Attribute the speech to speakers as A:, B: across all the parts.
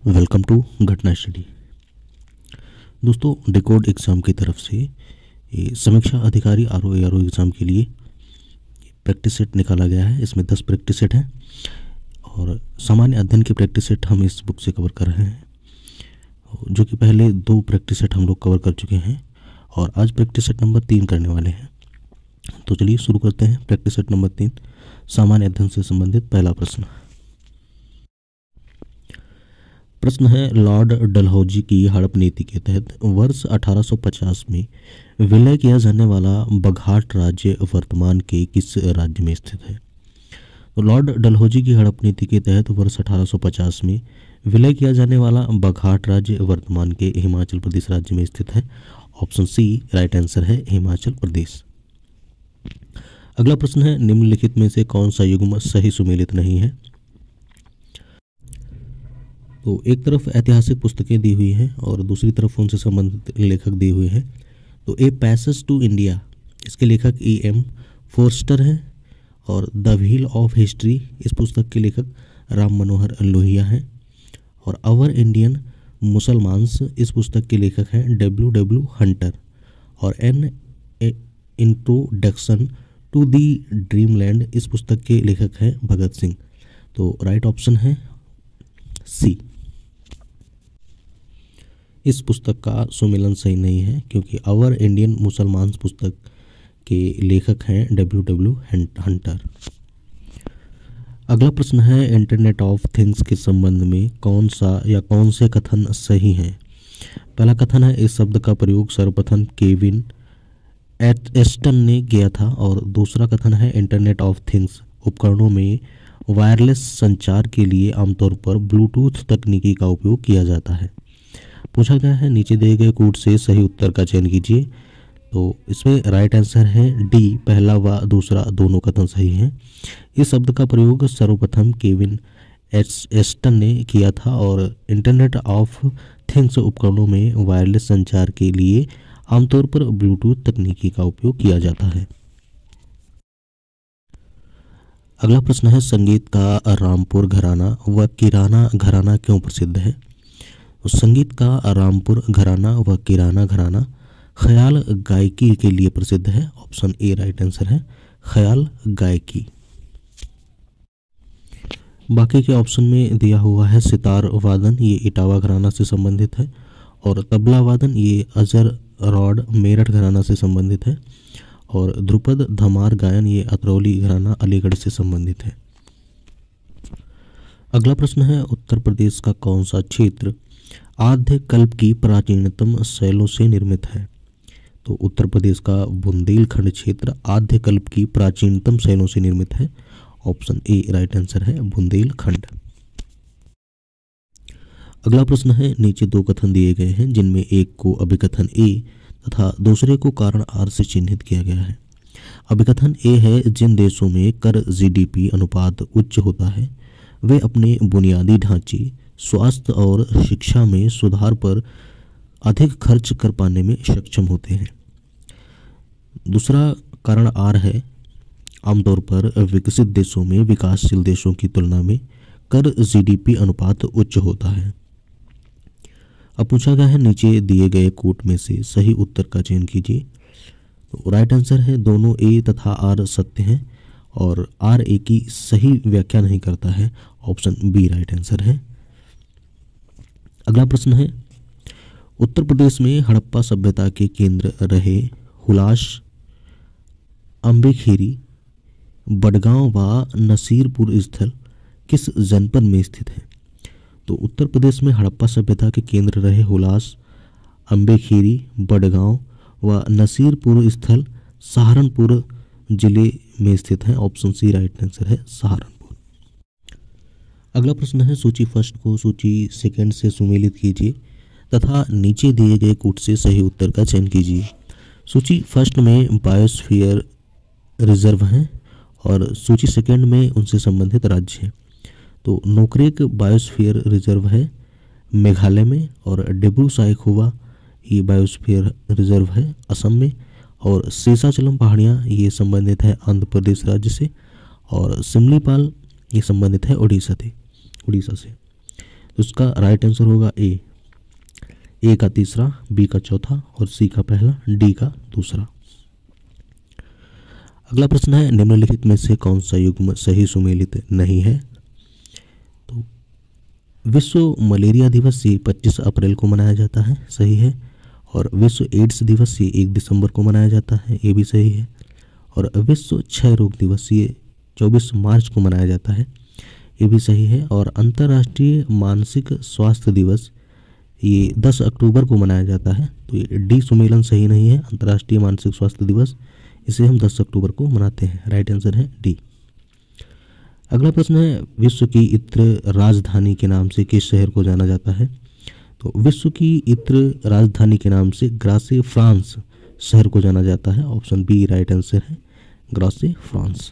A: Welcome to घटना study. दोस्तों, decode exam की तरफ से ये समीक्षा अधिकारी आरओ एग्ज़ाम के लिए प्रैक्टिस सेट निकाला गया है। इसमें 10 प्रैक्टिस सेट हैं और सामान्य अध्ययन के प्रैक्टिस सेट हम इस बुक से कवर कर रहे हैं, जो कि पहले 2 प्रैक्टिस सेट हम लोग कवर कर चुके हैं और आज प्रैक्टिस सेट नंबर 3 करने वाले हैं। तो चलिए शुरू करते हैं। प्रैक्टिस सेट नंबर 3, सामान्य अध्ययन से संबंधित पहला प्रश्न है, लॉर्ड डलहौजी की हड़प नीति के तहत वर्ष 1850 में विलय किया जाने वाला बघाट राज्य वर्तमान के किस राज्य में स्थित है? तो लॉर्ड डलहौजी की हड़प नीति के तहत वर्ष 1850 में विलय किया जाने वाला बघाट राज्य वर्तमान के हिमाचल प्रदेश राज्य में स्थित है। ऑप्शन सी राइट आंसर है, हिमाचल प्रदेश। अगला प्रश्न है, निम्नलिखित में से कौन सा युग्म सही सुमेलित नहीं है? तो एक तरफ ऐतिहासिक पुस्तकें दी हुई हैं और दूसरी तरफ उनसे संबंधित लेखक दिए हुए हैं। तो ए पैसेज टू इंडिया, इसके लेखक E.M. फोर्स्टर हैं और द व्हील ऑफ हिस्ट्री, इस पुस्तक के लेखक राम मनोहर लोहिया हैं और अवर इंडियन मुसलमान्स, इस पुस्तक के लेखक हैं W. हंटर और an introduction to the dreamland, इस पुस्तक के लेखक हैं भगत सिंह। तो राइट ऑप्शन है सी। इस पुस्तक का सुमेलन सही नहीं है क्योंकि अवर इंडियन मुसलमान पुस्तक के लेखक हैं W. हंटर। अगला प्रश्न है, इंटरनेट ऑफ थिंग्स के संबंध में कौन सा या कौन से कथन सही हैं? पहला कथन है, इस शब्द का प्रयोग सर्वप्रथम केविन एस्टन ने किया था और दूसरा कथन है, इंटरनेट ऑफ थिंग्स उपकरणों में वायरलेस संचार के लिए आमतौर पर ब्लूटूथ तकनीकी का उपयोग किया जाता है। पूछा गया है, नीचे दिए गए कोड से सही उत्तर का चयन कीजिए। तो इसमें राइट आंसर है डी, पहला व दूसरा दोनों कथन सही हैं। इस शब्द का प्रयोग सर्वप्रथम केविन एस्टन ने किया था और इंटरनेट ऑफ थिंग्स उपकरणों में वायरलेस संचार के लिए आमतौर पर ब्लूटूथ तकनीकी का उपयोग किया जाता है। अगला प्रश्न है, संगीत का रामपुर घराना व किराना घराना क्यों प्रसिद्ध है? तो संगीत का रामपुर घराना व किराना घराना ख्याल गायकी के लिए प्रसिद्ध है। ऑप्शन ए राइट आंसर है, ख्याल गायकी। बाकी के ऑप्शन में दिया हुआ है सितार वादन, ये इटावा घराना से संबंधित है और तबला वादन ये अजर रॉड मेरठ घराना से संबंधित है और ध्रुपद धमार गायन ये अतरौली घराना अलीगढ़ से संबंधित है। अगला प्रश्न है, उत्तर प्रदेश का कौन सा क्षेत्र आद्य कल्प की प्राचीनतम शैलों से निर्मित है? तो उत्तर प्रदेश का बुंदेलखंड क्षेत्र आद्य कल्प की प्राचीनतम शैलों से निर्मित है। ऑप्शन ए राइट आंसर है, बुंदेलखंड। अगला प्रश्न है, नीचे 2 कथन दिए गए हैं जिनमें एक को अभिकथन ए तथा दूसरे को कारण आर से चिन्हित किया गया है। अभिकथन ए है, जिन देशों में कर GDP अनुपात उच्च होता है वे अपने बुनियादी ढांचे, स्वास्थ्य और शिक्षा में सुधार पर अधिक खर्च कर पाने में सक्षम होते हैं। दूसरा कारण आर है, आमतौर पर विकसित देशों में विकासशील देशों की तुलना में कर GDP अनुपात उच्च होता है। अब पूछा गया है, नीचे दिए गए कोट में से सही उत्तर का चयन कीजिए। तो राइट आंसर है, दोनों ए तथा आर सत्य हैं और आर ए की सही व्याख्या नहीं करता है। ऑप्शन बी राइट आंसर है। अगला प्रश्न है, उत्तर प्रदेश में हड़प्पा सभ्यता के केंद्र रहे हुलास, अम्बेखेरी, बडगांव व नसीरपुर स्थल किस जनपद में स्थित है? तो उत्तर प्रदेश में हड़प्पा सभ्यता के केंद्र रहे हुलास, अम्बेखेरी, बडगांव व नसीरपुर स्थल सहारनपुर जिले में स्थित है। ऑप्शन सी राइट आंसर है, सहारनपुर। अगला प्रश्न है, सूची फर्स्ट को सूची सेकंड से सुमेलित कीजिए तथा नीचे दिए गए कोट से सही उत्तर का चयन कीजिए। सूची फर्स्ट में बायोस्फीयर रिजर्व हैं और सूची सेकंड में उनसे संबंधित राज्य हैं। तो नोकरेक बायोस्फीयर रिजर्व है मेघालय में और डिब्रू साइखोवा ये बायोस्फीयर रिजर्व है असम में और शेषाचलम पहाड़ियाँ ये संबंधित है आंध्र प्रदेश राज्य से और सिमलीपाल ये संबंधित है उड़ीसा से। उसका राइट आंसर होगा ए का तीसरा, बी का चौथा और सी का पहला, डी का दूसरा। अगला प्रश्न है निम्नलिखित में से कौन सा युग्म सही सुमेलित नहीं है। तो विश्व मलेरिया दिवस ये 25 अप्रैल को मनाया जाता है, सही है। और विश्व एड्स दिवस ये 1 दिसंबर को मनाया जाता है, ये भी सही है। और विश्व क्षय रोग दिवस ये 24 मार्च को मनाया जाता है, ये भी सही है। और अंतर्राष्ट्रीय मानसिक स्वास्थ्य दिवस ये 10 अक्टूबर को मनाया जाता है, तो ये डी सुमेलन सही नहीं है। अंतर्राष्ट्रीय मानसिक स्वास्थ्य दिवस इसे हम 10 अक्टूबर को मनाते हैं, राइट आंसर है डी। अगला प्रश्न है विश्व की इत्र राजधानी के नाम से किस शहर को जाना जाता है। तो विश्व की इत्र राजधानी के नाम से ग्रासे फ्रांस शहर को जाना जाता है, ऑप्शन बी राइट आंसर है, ग्रासे फ्रांस।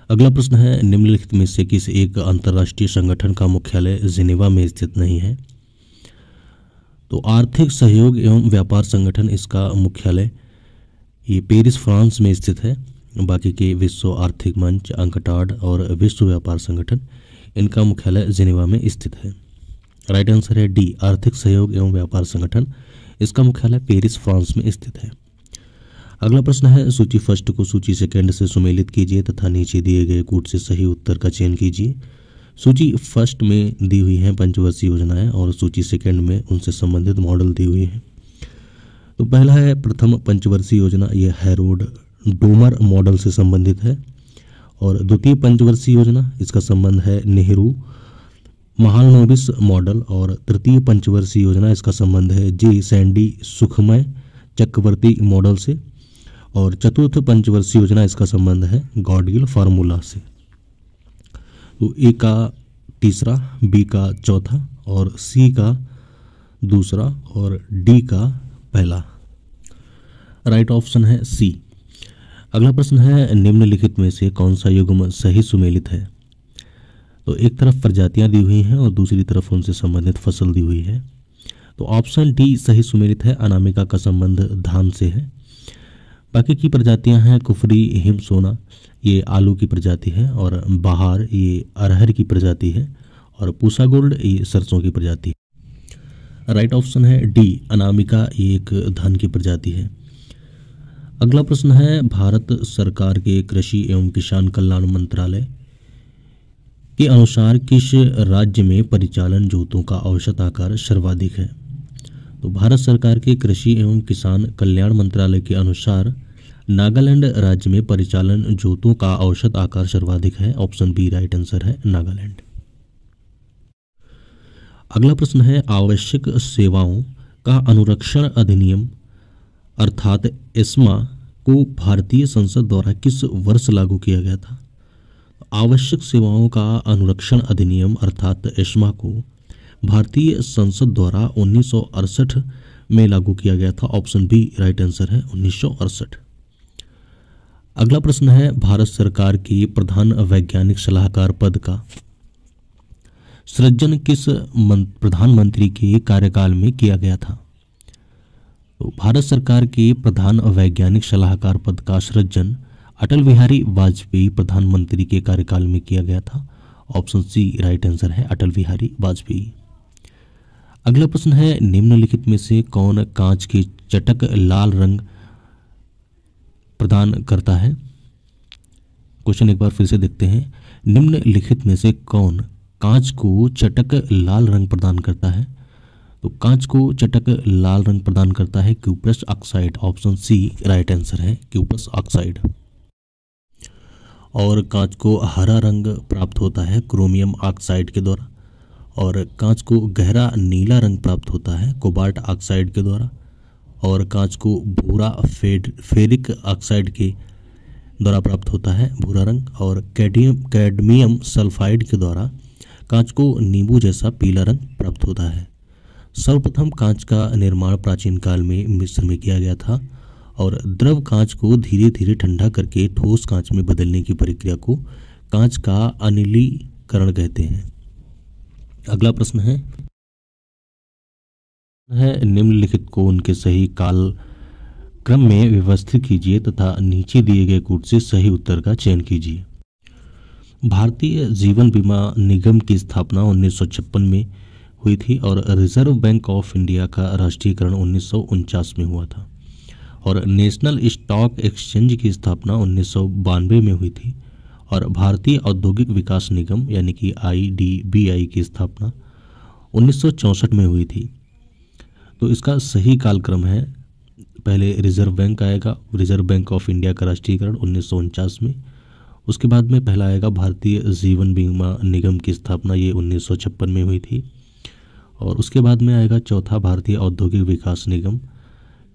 A: अगला प्रश्न है निम्नलिखित में से किस एक अंतर्राष्ट्रीय संगठन का मुख्यालय जिनेवा में स्थित नहीं है। तो आर्थिक सहयोग एवं व्यापार संगठन, इसका मुख्यालय ये पेरिस फ्रांस में स्थित है। बाकी के विश्व आर्थिक मंच, अंकटाड और विश्व व्यापार संगठन, इनका मुख्यालय जिनेवा में स्थित है। राइट आंसर है डी, आर्थिक सहयोग एवं व्यापार संगठन, इसका मुख्यालय पेरिस फ्रांस में स्थित है। अगला प्रश्न है सूची फर्स्ट को सूची सेकंड से सुमेलित कीजिए तथा नीचे दिए गए कूट से सही उत्तर का चयन कीजिए। सूची फर्स्ट में दी हुई हैं पंचवर्षीय योजनाएं और सूची सेकंड में उनसे संबंधित मॉडल दी हुई हैं। तो पहला है प्रथम पंचवर्षीय योजना, यह हैरोड डोमर मॉडल से संबंधित है। और द्वितीय पंचवर्षीय योजना, इसका संबंध है नेहरू महालनोबिस मॉडल। और तृतीय पंचवर्षीय योजना, इसका संबंध है जे सैंडी सुखमय चक्रवर्ती मॉडल से। और चतुर्थ पंचवर्षीय योजना, इसका संबंध है गॉडगिल फार्मूला से। तो ए का तीसरा, बी का चौथा और सी का दूसरा और डी का पहला, राइट ऑप्शन है सी। अगला प्रश्न है निम्नलिखित में से कौन सा युग्म सही सुमेलित है। तो एक तरफ प्रजातियां दी हुई हैं और दूसरी तरफ उनसे संबंधित फसल दी हुई है। तो ऑप्शन डी सही सुमेलित है, अनामिका का संबंध धान से है। बाकी की प्रजातियां हैं कुफरी हिमसोना, ये आलू की प्रजाति है। और बहार ये अरहर की प्रजाति है। और पूसा गोल्ड ये सरसों की प्रजाति है। राइट ऑप्शन है डी, अनामिका ये एक धान की प्रजाति है। अगला प्रश्न है भारत सरकार के कृषि एवं किसान कल्याण मंत्रालय के अनुसार किस राज्य में परिचालन जोतों का औसत आकार सर्वाधिक है। तो भारत सरकार के कृषि एवं किसान कल्याण मंत्रालय के अनुसार नागालैंड राज्य में परिचालन जोतों का औसत आकार सर्वाधिक है, ऑप्शन बी राइट आंसर है, नागालैंड। अगला प्रश्न है आवश्यक सेवाओं का अनुरक्षण अधिनियम अर्थात एस्मा को भारतीय संसद द्वारा किस वर्ष लागू किया गया था। आवश्यक सेवाओं का अनुरक्षण अधिनियम अर्थात एस्मा को भारतीय संसद द्वारा 1968 में लागू किया गया था, ऑप्शन बी राइट आंसर है, 1968। अगला प्रश्न है भारत सरकार की प्रधान वैज्ञानिक सलाहकार पद का सृजन किस प्रधानमंत्री के कार्यकाल में किया गया था। तो भारत सरकार के प्रधान वैज्ञानिक सलाहकार पद का सृजन अटल बिहारी वाजपेयी प्रधानमंत्री के कार्यकाल में किया गया था, ऑप्शन सी राइट आंसर है, अटल बिहारी वाजपेयी। अगला प्रश्न है निम्नलिखित में से कौन कांच के चटक लाल रंग प्रदान करता है। क्वेश्चन एक बार फिर से देखते हैं, निम्नलिखित में से कौन कांच को चटक लाल रंग प्रदान करता है। तो कांच को चटक लाल रंग प्रदान करता है cuprous oxide, option C right answer है, क्यूप्रस ऑक्साइड। और कांच को हरा रंग प्राप्त होता है क्रोमियम ऑक्साइड के द्वारा। और कांच को गहरा नीला रंग प्राप्त होता है कोबाल्ट ऑक्साइड के द्वारा। और कांच को भूरा फेरिक ऑक्साइड के द्वारा प्राप्त होता है भूरा रंग। और कैडमियम सल्फाइड के द्वारा कांच को नींबू जैसा पीला रंग प्राप्त होता है। सर्वप्रथम कांच का निर्माण प्राचीन काल में मिस्र में किया गया था। और द्रव कांच को धीरे धीरे ठंडा करके ठोस कांच में बदलने की प्रक्रिया को कांच का अनिलीकरण कहते हैं। अगला प्रश्न है निम्नलिखित को उनके सही काल क्रम में व्यवस्थित कीजिए तथा नीचे दिए गए कूट से सही उत्तर का चयन कीजिए। भारतीय जीवन बीमा निगम की स्थापना 1956 में हुई थी और रिजर्व बैंक ऑफ इंडिया का राष्ट्रीयकरण 1949 में हुआ था। और नेशनल स्टॉक एक्सचेंज की स्थापना 1992 में हुई थी और भारतीय औद्योगिक विकास निगम यानी कि IDBI की स्थापना 1964 में हुई थी। तो इसका सही कालक्रम है, पहले रिजर्व बैंक आएगा, रिजर्व बैंक ऑफ इंडिया का राष्ट्रीयकरण 1949 में, उसके बाद में पहला आएगा भारतीय जीवन बीमा निगम की स्थापना, ये 1956 में हुई थी। और उसके बाद में आएगा चौथा भारतीय औद्योगिक विकास निगम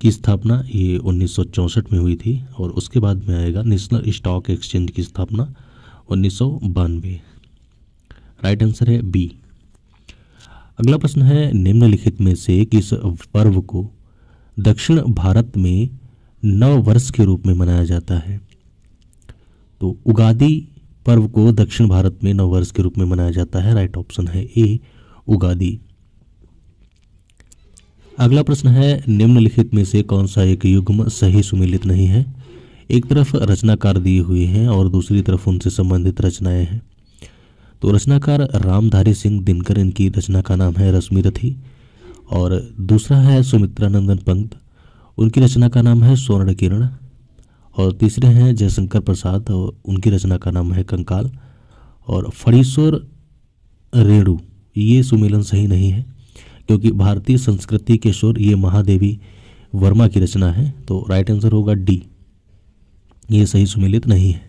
A: की स्थापना, ये 1964 में हुई थी। और उसके बाद में आएगा नेशनल स्टॉक एक्सचेंज की स्थापना 1992। राइट आंसर है बी। अगला प्रश्न है, निम्नलिखित में से किस पर्व को दक्षिण भारत में नव वर्ष के रूप में मनाया जाता है? तो उगादी पर्व को दक्षिण भारत में नव वर्ष के रूप में मनाया जाता है। राइट ऑप्शन है ए, उगादी। अगला प्रश्न है, निम्नलिखित में से कौन सा एक युग्म सही सुमेलित नहीं है? एक तरफ रचनाकार दिए हुए हैं और दूसरी तरफ उनसे संबंधित रचनाएं हैं। तो रचनाकार रामधारी सिंह दिनकर, इनकी रचना का नाम है रश्मिरथी। और दूसरा है सुमित्रा नंदन पंत, उनकी रचना का नाम है स्वर्ण किरण। और तीसरे हैं जयशंकर प्रसाद, और उनकी रचना का नाम है कंकाल। और फणीश्वर रेणु, ये सुमेलन सही नहीं है क्योंकि भारतीय संस्कृति के शोर, ये महादेवी वर्मा की रचना है। तो राइट आंसर होगा डी, ये सही सुमेलित नहीं है।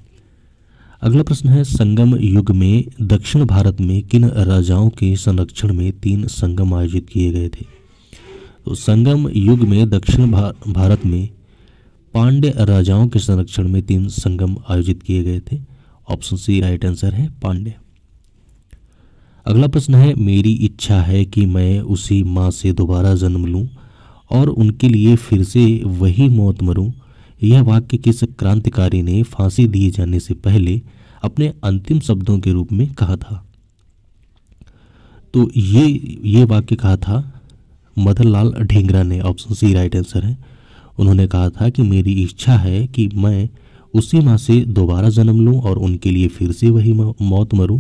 A: अगला प्रश्न है, संगम युग में दक्षिण भारत में किन राजाओं के संरक्षण में 3 संगम आयोजित किए गए थे? तो संगम युग में दक्षिण भारत में पांड्य राजाओं के संरक्षण में 3 संगम आयोजित किए गए थे। ऑप्शन सी राइट आंसर है, पांड्य। अगला प्रश्न है, मेरी इच्छा है कि मैं उसी माँ से दोबारा जन्म लूं और उनके लिए फिर से वही मौत मरूं, यह वाक्य किस क्रांतिकारी ने फांसी दिए जाने से पहले अपने अंतिम शब्दों के रूप में कहा था? तो ये वाक्य कहा था मदन लाल ढींगरा ने। ऑप्शन सी राइट आंसर है। उन्होंने कहा था कि मेरी इच्छा है कि मैं उसी माँ से दोबारा जन्म लूं और उनके लिए फिर से वही मौत मरूं,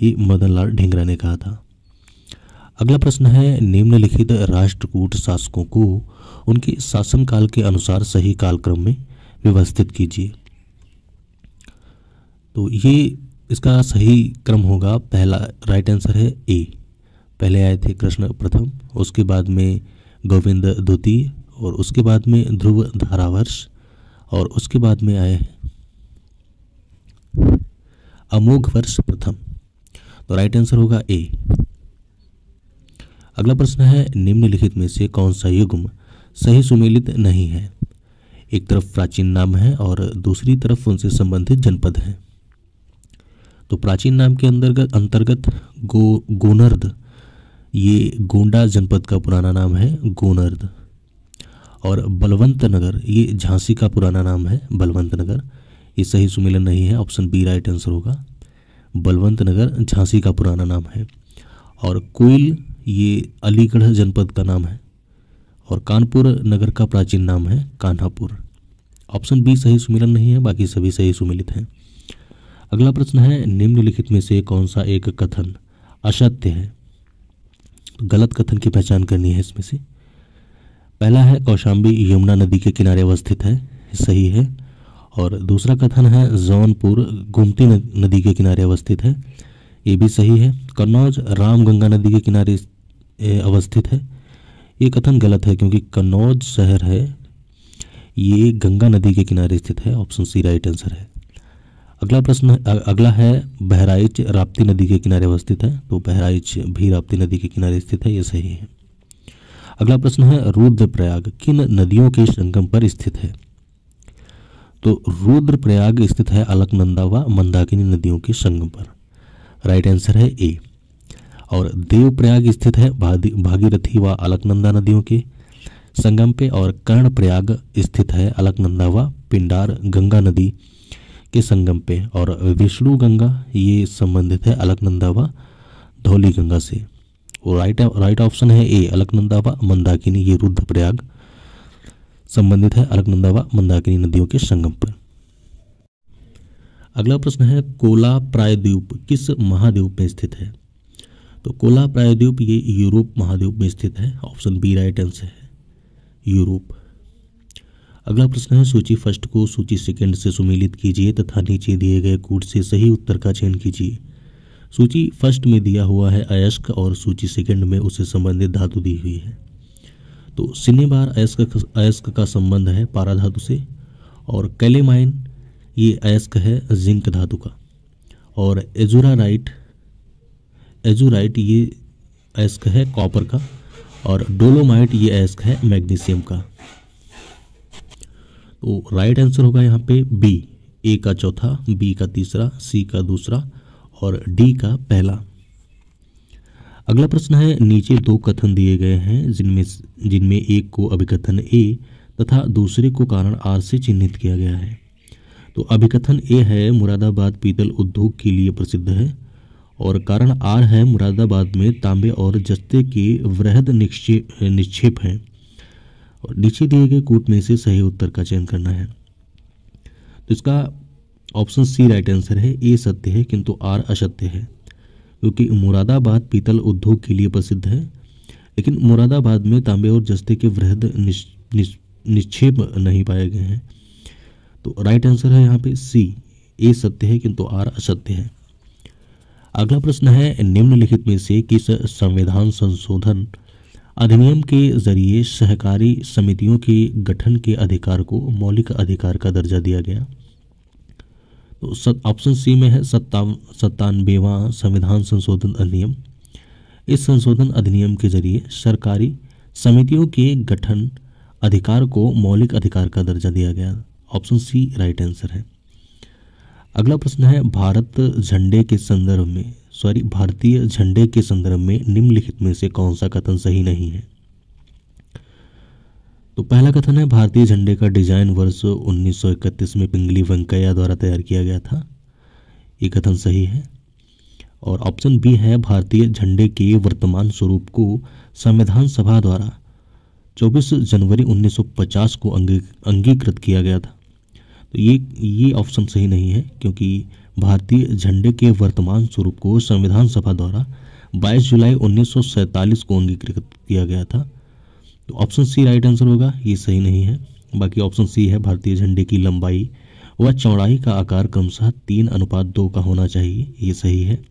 A: ये मदन लाल ढींगरा ने कहा था। अगला प्रश्न है, निम्नलिखित राष्ट्रकूट शासकों को उनके शासनकाल के अनुसार सही कालक्रम में व्यवस्थित कीजिए। तो ये इसका सही क्रम होगा, पहला राइट आंसर है ए। पहले आए थे कृष्ण प्रथम, उसके बाद में गोविंद द्वितीय, और उसके बाद में ध्रुव धारावर्ष, और उसके बाद में आए अमोघ वर्ष प्रथम। तो राइट आंसर होगा ए। अगला प्रश्न है, निम्नलिखित में से कौन सा युग्म सही सुमेलित नहीं है? एक तरफ प्राचीन नाम है और दूसरी तरफ उनसे संबंधित जनपद है। तो प्राचीन नाम के अंतर्गत गोनर्द, ये गोंडा जनपद का पुराना नाम है गोनर्द। और बलवंत नगर, ये झांसी का पुराना नाम है बलवंत नगर, ये सही सुमेलन नहीं है। ऑप्शन बी राइट आंसर होगा, बलवंत नगर झांसी का पुराना नाम है। और कोइल, ये अलीगढ़ जनपद का नाम है। और कानपुर नगर का प्राचीन नाम है कान्हापुर। ऑप्शन बी सही सुमेलन नहीं है, बाकी सभी सही सुमेलित हैं। अगला प्रश्न है, निम्नलिखित में से कौन सा एक कथन असत्य है? गलत कथन की पहचान करनी है इसमें से। पहला है कौशाम्बी यमुना नदी के किनारे अवस्थित है, सही है। और दूसरा कथन है जौनपुर गोमती नदी के किनारे अवस्थित है, ये भी सही है। कन्नौज रामगंगा नदी के किनारे अवस्थित है, ये कथन गलत है क्योंकि कन्नौज शहर है ये गंगा नदी के किनारे स्थित है। ऑप्शन सी राइट आंसर है। अगला है बहराइच राप्ती नदी के किनारे अवस्थित है, तो बहराइच भी राप्ती नदी के किनारे स्थित है, ये सही है। अगला प्रश्न है, रुद्रप्रयाग किन नदियों के संगम पर स्थित है? तो रुद्रप्रयाग स्थित है अलकनंदा व मंदाकिनी नदियों के संगम पर। राइट आंसर है ए। और देवप्रयाग स्थित है भागीरथी व अलकनंदा नदियों के संगम पे। और कर्णप्रयाग स्थित है अलकनंदा व पिंडार गंगा नदी के संगम पे। और विष्णु गंगा ये संबंधित है अलकनंदा व धौली गंगा से। और राइट ऑप्शन है ए, अलकनंदा व मंदाकिनी, ये रुद्रप्रयाग संबंधित है अलकनंदा व मंदाकिनी नदियों के संगम पर। अगला प्रश्न है कोला प्रायद्वीप किस महाद्वीप में स्थित है? तो कोला प्रायद्वीप ये यूरोप महाद्वीप में स्थित है। ऑप्शन बी राइट आंसर है, यूरोप। अगला प्रश्न है सूची फर्स्ट को सूची सेकंड से सुमेलित कीजिए तथा नीचे दिए गए कूट से सही उत्तर का चयन कीजिए। सूची फर्स्ट में दिया हुआ है अयस्क और सूची सेकंड में उससे संबंधित धातु दी हुई है। तो सिनेबार अयस्क का संबंध है पारा धातु से, और कैलेमाइन ये अयस्क है जिंक धातु का, और एजुराइट ये अयस्क है कॉपर का, और डोलोमाइट ये अयस्क है मैग्नीशियम का। तो राइट आंसर होगा यहाँ पे बी, ए का चौथा, बी का तीसरा, सी का दूसरा और डी का पहला। अगला प्रश्न है नीचे दो कथन दिए गए हैं जिनमें एक को अभिकथन ए तथा दूसरे को कारण आर से चिन्हित किया गया है। तो अभिकथन ए है मुरादाबाद पीतल उद्योग के लिए प्रसिद्ध है, और कारण आर है मुरादाबाद में तांबे और जस्ते के वृहद निक्षेप हैं। और नीचे दिए गए कूट में से सही उत्तर का चयन करना है। तो इसका ऑप्शन सी राइट आंसर है, ए सत्य है किंतु आर असत्य है, क्योंकि मुरादाबाद पीतल उद्योग के लिए प्रसिद्ध है, लेकिन मुरादाबाद में तांबे और जस्ते के वृहद निक्षेप नहीं पाए गए हैं। तो राइट आंसर है यहाँ पे सी, ए सत्य है किंतु आर असत्य है। अगला प्रश्न है निम्नलिखित में से किस संविधान संशोधन अधिनियम के जरिए सहकारी समितियों के गठन के अधिकार को मौलिक अधिकार का दर्जा दिया गया? तो ऑप्शन सी में है 97वां संविधान संशोधन अधिनियम। इस संशोधन अधिनियम के जरिए सरकारी समितियों के गठन अधिकार को मौलिक अधिकार का दर्जा दिया गया। ऑप्शन सी राइट आंसर है। अगला प्रश्न है भारतीय झंडे के संदर्भ में निम्नलिखित में से कौन सा कथन सही नहीं है? तो पहला कथन है भारतीय झंडे का डिजाइन वर्ष 1931 में पिंगली वेंकैया द्वारा तैयार किया गया था। ये कथन सही है। और ऑप्शन बी है भारतीय झंडे के वर्तमान स्वरूप को संविधान सभा द्वारा 24 जनवरी 1950 को अंगीकृत किया गया था। तो ये ऑप्शन सही नहीं है, क्योंकि भारतीय झंडे के वर्तमान स्वरूप को संविधान सभा द्वारा 22 जुलाई 1947 को अंगीकृत किया गया था। तो ऑप्शन सी राइट आंसर होगा, ये सही नहीं है। बाकी ऑप्शन सी है भारतीय झंडे की लंबाई व चौड़ाई का आकार क्रमशः 3:2 का होना चाहिए, ये सही है।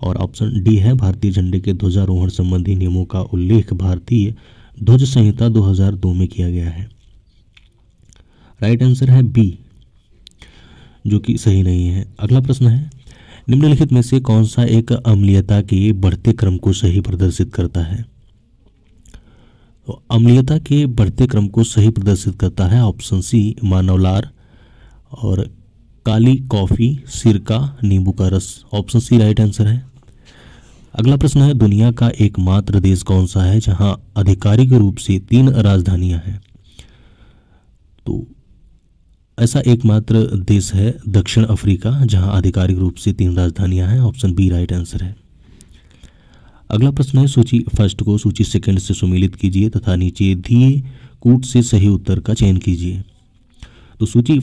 A: और ऑप्शन डी है भारतीय झंडे के ध्वजारोहण संबंधी नियमों का उल्लेख भारतीय ध्वज संहिता 2002 में किया गया है। राइट आंसर है बी, जो कि सही नहीं है। अगला प्रश्न है निम्नलिखित में से कौन सा एक अम्लीयता के बढ़ते क्रम को सही प्रदर्शित करता है? तो अम्लीयता के बढ़ते क्रम को सही प्रदर्शित करता है ऑप्शन सी मानवलार और काली कॉफी, सिरका, नींबू का रस। ऑप्शन सी राइट आंसर है। अगला प्रश्न है दुनिया का एकमात्र देश कौन सा है जहां आधिकारिक रूप से 3 राजधानियां हैं? तो ऐसा एकमात्र देश है दक्षिण अफ्रीका, जहां आधिकारिक रूप से 3 राजधानियां हैं। ऑप्शन बी राइट आंसर है। अगला प्रश्न है सूची फर्स्ट को सूची सेकंड से सुमेलित कीजिए तथा नीचे दिए कूट से सही उत्तर का चयन कीजिए। तो सूची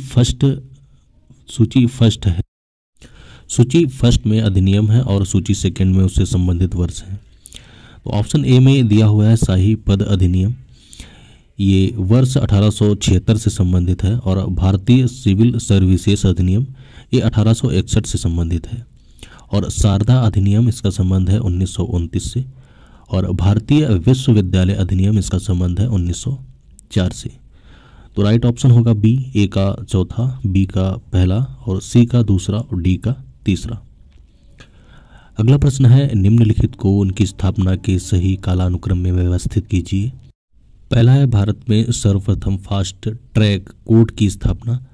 A: फर्स्ट में अधिनियम है और सूची सेकंड में उससे संबंधित वर्ष है। तो ऑप्शन ए में दिया हुआ है शाही पद अधिनियम, ये वर्ष 1876 से संबंधित है। और भारतीय सिविल सर्विसेज अधिनियम ये 1861 से संबंधित है। और शारदा अधिनियम इसका संबंध है 1929 से। और भारतीय विश्वविद्यालय अधिनियम इसका संबंध है 1904 से। तो राइट ऑप्शन होगा बी, ए का चौथा, बी का पहला और सी का दूसरा और डी का तीसरा। अगला प्रश्न है निम्नलिखित को उनकी स्थापना के सही कालानुक्रम में व्यवस्थित कीजिए। पहला है भारत में सर्वप्रथम फास्ट ट्रैक कोर्ट की स्थापना,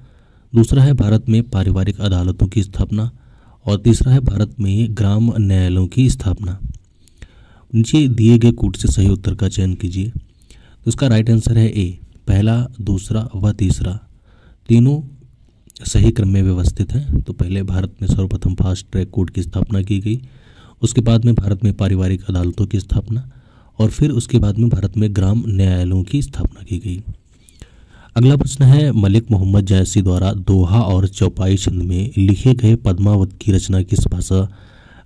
A: दूसरा है भारत में पारिवारिक अदालतों की स्थापना और तीसरा है भारत में ग्राम न्यायालयों की स्थापना। नीचे दिए गए कूट से सही उत्तर का चयन कीजिए। तो इसका राइट आंसर है ए, पहला, दूसरा व तीसरा तीनों सही क्रम में व्यवस्थित है। तो पहले भारत में सर्वप्रथम फास्ट ट्रैक कोर्ट की स्थापना की गई, उसके बाद में भारत में पारिवारिक अदालतों की स्थापना और फिर उसके बाद में भारत में ग्राम न्यायालयों की स्थापना की गई। अगला प्रश्न है, मलिक मोहम्मद जायसी द्वारा दोहा और चौपाई छंद में लिखे गए पद्मावत की रचना किस भाषा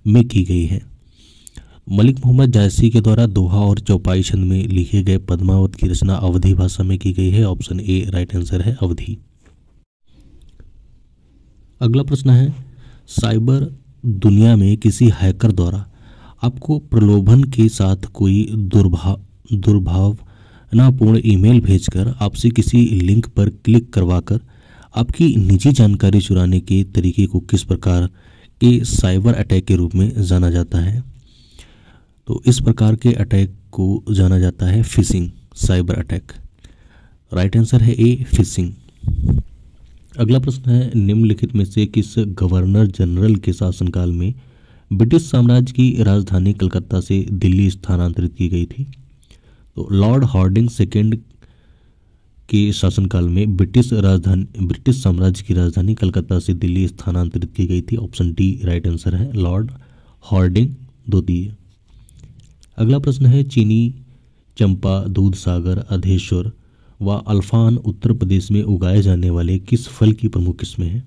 A: में की गई है? मलिक मोहम्मद जायसी के द्वारा दोहा और चौपाई छंद में लिखे गए पद्मावत की रचना अवधी भाषा में की गई है। ऑप्शन ए राइट आंसर है, अवधी। अगला प्रश्न है, साइबर दुनिया में किसी हैकर द्वारा आपको प्रलोभन के साथ कोई दुर्भावनापूर्ण ईमेल भेजकर आपसे किसी लिंक पर क्लिक करवाकर आपकी निजी जानकारी चुराने के तरीके को किस प्रकार के साइबर अटैक के रूप में जाना जाता है? तो इस प्रकार के अटैक को जाना जाता है fishing cyber attack. Right answer है ए, फिशिंग। अगला प्रश्न है, निम्नलिखित में से किस गवर्नर जनरल के शासनकाल में ब्रिटिश साम्राज्य की राजधानी कलकत्ता से दिल्ली स्थानांतरित की गई थी? तो लॉर्ड हार्डिंग सेकेंड के शासनकाल में ब्रिटिश साम्राज्य की राजधानी कलकत्ता से दिल्ली स्थानांतरित की गई थी। ऑप्शन डी राइट आंसर है, लॉर्ड हार्डिंग द्वितीय। अगला प्रश्न है, चीनी चंपा, दूधसागर, अधेश्वर व अल्फान उत्तर प्रदेश में उगाए जाने वाले किस फल की प्रमुख किस्में हैं?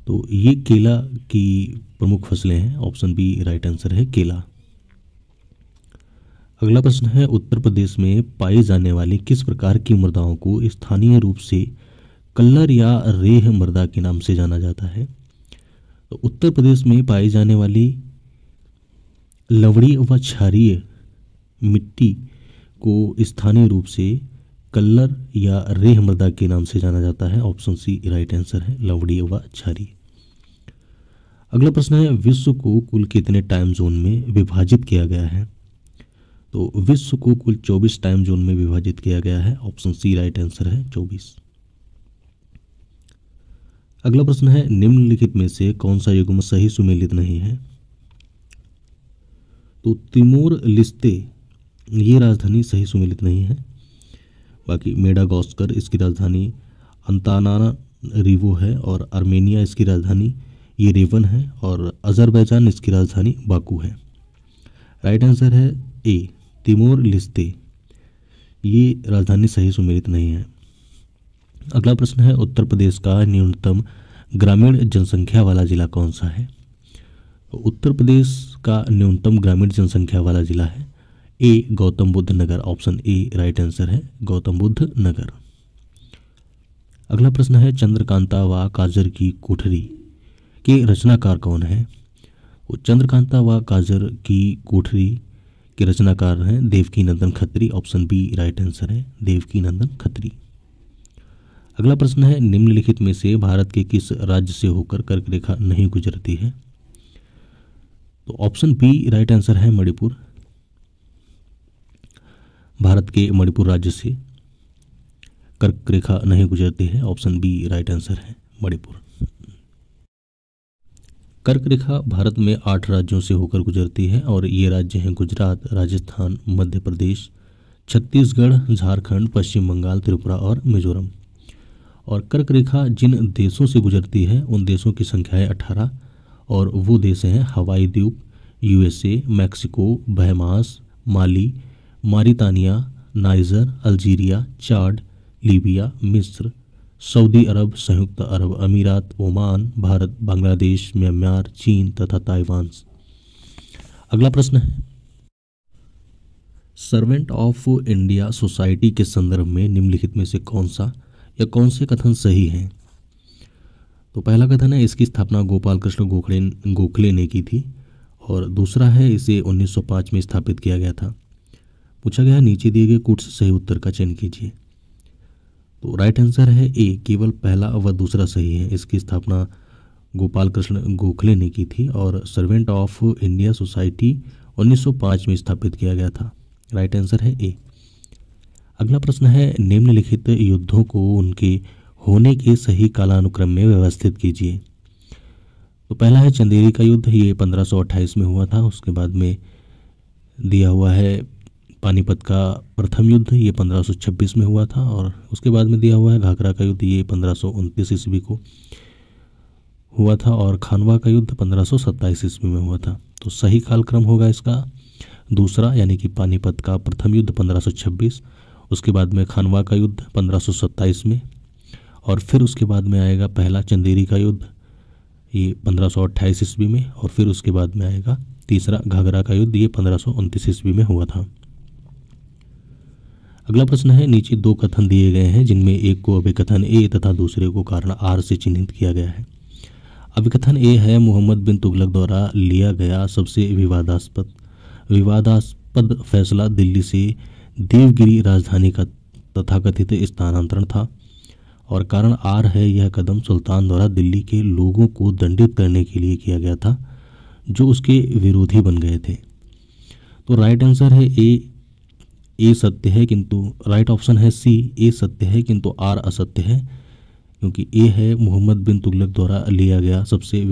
A: तो ये केला की प्रमुख फसलें हैं। ऑप्शन बी राइट आंसर है, केला। अगला प्रश्न है, उत्तर प्रदेश में पाई जाने वाली किस प्रकार की मृदाओं को स्थानीय रूप से कल्लर या रेह मृदा के नाम से जाना जाता है? तो उत्तर प्रदेश में पाई जाने वाली लवड़ी व क्षारीय मिट्टी को स्थानीय रूप से कल्लर या रेह मृदा के नाम से जाना जाता है। ऑप्शन सी राइट आंसर है, लवड़ी व क्षारीय। अगला प्रश्न है, विश्व को कुल कितने टाइम जोन में विभाजित किया गया है? तो विश्व को कुल 24 टाइम जोन में विभाजित किया गया है। ऑप्शन सी राइट आंसर है, 24। अगला प्रश्न है, निम्नलिखित में से कौन सा युग्म सही सुमेलित नहीं है? तो तिमोर लिस्ते ये राजधानी सही सुमेलित नहीं है। बाकी मेडागास्कर इसकी राजधानी अंतानारिवो है और आर्मेनिया इसकी राजधानी येरेवन है और अजरबैजान इसकी राजधानी बाकू है। राइट आंसर है ए, तिमोर लिस्ते ये राजधानी सही सुमेलित नहीं है। अगला प्रश्न है, उत्तर प्रदेश का न्यूनतम ग्रामीण जनसंख्या वाला जिला कौन सा है? उत्तर प्रदेश का न्यूनतम ग्रामीण जनसंख्या वाला जिला है ए, गौतम बुद्ध नगर। ऑप्शन ए राइट आंसर है, गौतम बुद्ध नगर। अगला प्रश्न है, चंद्रकांता व काजर की कोठरी के रचनाकार कौन है? वो चंद्रकांता व काजर की कोठरी के रचनाकार हैं Devaki Nandan Khatri. Option B right answer है, देवकी नंदन खत्री। अगला प्रश्न है, निम्नलिखित में से भारत के किस राज्य से होकर कर्क रेखा नहीं गुजरती है? तो ऑप्शन बी राइट आंसर है, मणिपुर। भारत के मणिपुर राज्य से कर्क रेखा नहीं गुजरती है। ऑप्शन बी राइट आंसर है, मणिपुर। कर्क रेखा भारत में 8 राज्यों से होकर गुजरती है और ये राज्य हैं गुजरात, राजस्थान, मध्य प्रदेश, छत्तीसगढ़, झारखंड, पश्चिम बंगाल, त्रिपुरा और मिजोरम। और कर्क रेखा जिन देशों से गुजरती है उन देशों की संख्या है 18 और वो देश हैं हवाई द्वीप, यूएसए, मैक्सिको, बहमास, माली, मारितानिया, नाइजर, अल्जीरिया, चाड, लीबिया, मिस्र, सऊदी अरब, संयुक्त अरब अमीरात, ओमान, भारत, बांग्लादेश, म्यांमार, चीन तथा ताइवान। अगला प्रश्न है, सर्वेंट ऑफ इंडिया सोसाइटी के संदर्भ में निम्नलिखित में से कौन सा या कौन से कथन सही हैं? तो पहला कथन है, इसकी स्थापना गोपाल कृष्ण गोखले ने की थी और दूसरा है, इसे 1905 में स्थापित किया गया था। पूछा गया है, नीचे दिए गए कूट से सही उत्तर का चयन कीजिए। तो राइट आंसर है ए, केवल पहला व दूसरा सही है। इसकी स्थापना गोपाल कृष्ण गोखले ने की थी और सर्वेंट ऑफ इंडिया सोसाइटी 1905 में स्थापित किया गया था। राइट आंसर है ए। अगला प्रश्न है, निम्नलिखित युद्धों को उनके होने के सही कालानुक्रम में व्यवस्थित कीजिए। तो पहला है चंदेरी का युद्ध, ये 1528 में हुआ था। उसके बाद में दिया हुआ है पानीपत का प्रथम युद्ध, ये 1526 में हुआ था और उसके बाद में दिया हुआ है घाघरा का युद्ध, ये 1529 ईस्वी को हुआ था और खानवा का युद्ध 1527 ईस्वी में हुआ था। तो सही कालक्रम होगा इसका दूसरा, यानी कि पानीपत का प्रथम युद्ध 1526, उसके बाद में खानवा का युद्ध 1527 में, और फिर उसके बाद में आएगा पहला चंदेरी का युद्ध, ये 1528 ईस्वी में, और फिर उसके बाद में आएगा तीसरा घाघरा का युद्ध, ये 1529 ईस्वी में हुआ था। अगला प्रश्न है, नीचे दो कथन दिए गए हैं जिनमें एक को अभिकथन ए तथा दूसरे को कारण आर से चिन्हित किया गया है। अभिकथन ए है, मोहम्मद बिन तुगलक द्वारा लिया गया सबसे विवादास्पद फैसला दिल्ली से देवगिरी राजधानी का तथाकथित स्थानांतरण था, और कारण आर है, यह कदम सुल्तान द्वारा दिल्ली के लोगों को दंडित करने के लिए किया गया था जो उसके विरोधी बन गए थे। तो राइट आंसर है ए सत्य है, किंतु राइट ऑप्शन है सी, ए सत्य है किंतु आर असत्य है, क्योंकि ए है मोहम्मद बिन तुगलक द्वारा लिया गया सबसे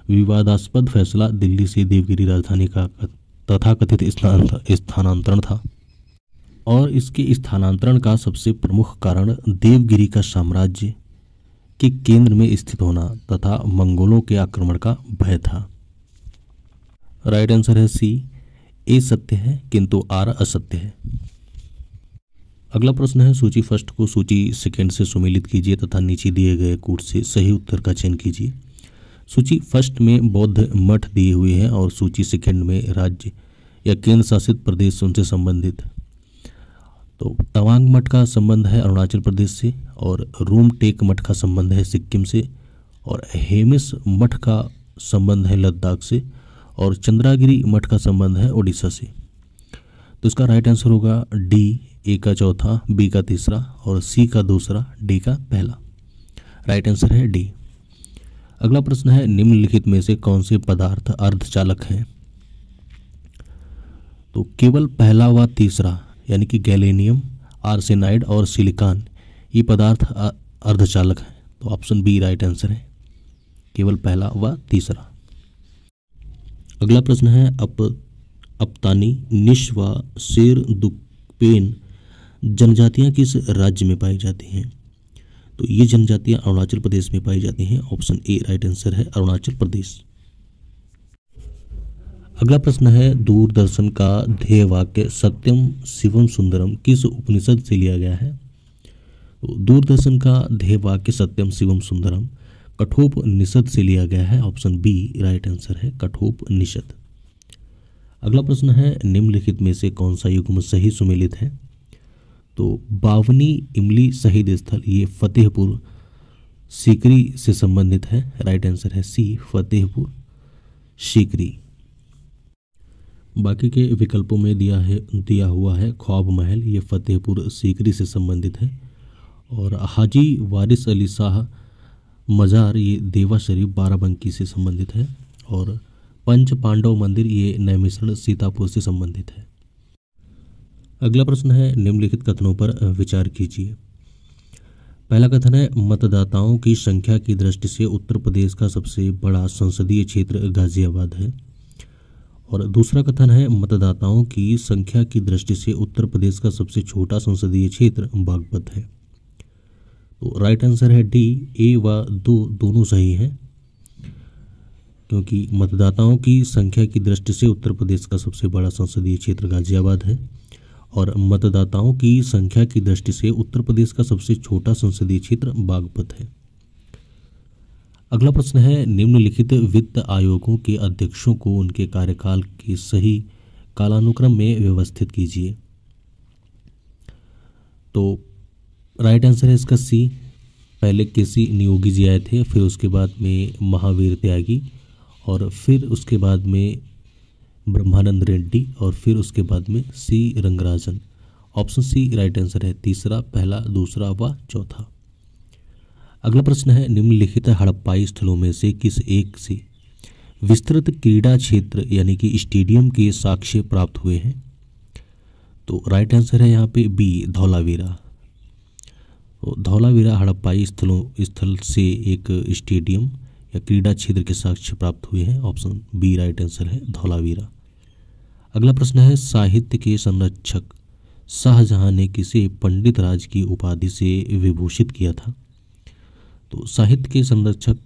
A: विवादास्पद फैसला दिल्ली से देवगिरी राजधानी का तथाकथित स्थानांतरण था, और इसके स्थानांतरण का सबसे प्रमुख कारण देवगिरी का साम्राज्य के केंद्र में स्थित होना तथा मंगोलों के आक्रमण का भय था। राइट आंसर है सी, ए सत्य है किंतु आर असत्य है। अगला प्रश्न है, सूची फर्स्ट को सूची सेकंड से सुमेलित कीजिए तथा नीचे दिए गए कूट से सही उत्तर का चयन कीजिए। सूची फर्स्ट में बौद्ध मठ दिए हुए हैं और सूची सेकंड में राज्य या केंद्र शासित प्रदेश उनसे संबंधित। तो तवांग मठ का संबंध है अरुणाचल प्रदेश से, और रूमटेक मठ का संबंध है सिक्किम से, और हेमिस मठ का संबंध है लद्दाख से, और चंद्रागिरी मठ का संबंध है उड़ीसा से। तो इसका राइट आंसर होगा डी, ए का चौथा, बी का तीसरा और सी का दूसरा, डी का पहला। राइट आंसर है डी। अगला प्रश्न है, निम्नलिखित में से कौन से पदार्थ अर्धचालक हैं? तो केवल पहला व तीसरा यानी कि गैलेनियम, आर्सेनाइड और सिलिकॉन, ये पदार्थ अर्धचालक हैं। तो ऑप्शन बी राइट आंसर है, केवल पहला व तीसरा। अगला प्रश्न है, अपतानी, निश व शेरदुकपेन जनजातियां किस राज्य में पाई जाती हैं? तो ये जनजातियां अरुणाचल प्रदेश में पाई जाती हैं। ऑप्शन ए राइट आंसर है, अरुणाचल प्रदेश। अगला प्रश्न है, दूरदर्शन का ध्येय वाक्य सत्यम शिवम सुंदरम किस उपनिषद से लिया गया है? तो दूरदर्शन का ध्येय वाक्य सत्यम शिवम सुंदरम कठोपनिषद से लिया गया है। ऑप्शन बी राइट आंसर है, कठोपनिषद। अगला प्रश्न है, निम्नलिखित में से कौन सा युग्म सही सुमेलित है? तो बावनी इमली शहीद स्थल, ये फतेहपुर सीकरी से संबंधित है। राइट आंसर है सी, फतेहपुर सीकरी। बाकी के विकल्पों में दिया हुआ है ख्वाब महल, ये फतेहपुर सीकरी से संबंधित है, और हाजी वारिस अली शाह मज़ार, ये देवा शरीफ बाराबंकी से संबंधित है, और पंच पांडव मंदिर, ये नैमिषारण्य सीतापुर से संबंधित है। अगला प्रश्न है, निम्नलिखित कथनों पर विचार कीजिए। पहला कथन है, मतदाताओं की संख्या की दृष्टि से उत्तर प्रदेश का सबसे बड़ा संसदीय क्षेत्र गाजियाबाद है, और दूसरा कथन है, मतदाताओं की संख्या की दृष्टि से उत्तर प्रदेश का सबसे छोटा संसदीय क्षेत्र बागपत है। तो राइट आंसर है डी, ए व दोनों सही हैं, क्योंकि मतदाताओं की संख्या की दृष्टि से उत्तर प्रदेश का सबसे बड़ा संसदीय क्षेत्र गाजियाबाद है, और मतदाताओं की संख्या की दृष्टि से उत्तर प्रदेश का सबसे छोटा संसदीय क्षेत्र बागपत है। अगला प्रश्न है, निम्नलिखित वित्त आयोगों के अध्यक्षों को उनके कार्यकाल के सही कालानुक्रम में व्यवस्थित कीजिए। तो राइट आंसर है इसका सी, पहले केसी नियोगी जी आए थे, फिर उसके बाद में महावीर त्यागी, और फिर उसके बाद में ब्रह्मानंद रेड्डी, और फिर उसके बाद में C Rangarajan. Option C right answer है, तीसरा, पहला, दूसरा व चौथा। अगला प्रश्न है, निम्नलिखित हड़प्पाई स्थलों में से किस एक से विस्तृत क्रीड़ा क्षेत्र यानी कि स्टेडियम के साक्ष्य प्राप्त हुए हैं? तो राइट आंसर है यहाँ पे बी, धौलावीरा। तो धौलावीरा हड़प्पाई स्थल से एक स्टेडियम या क्रीड़ा क्षेत्र के साक्ष्य प्राप्त हुए हैं। ऑप्शन बी राइट आंसर है, धौलावीरा। अगला प्रश्न है, साहित्य के संरक्षक शाहजहां ने किसे पंडित राज की उपाधि से विभूषित किया था? तो साहित्य के संरक्षक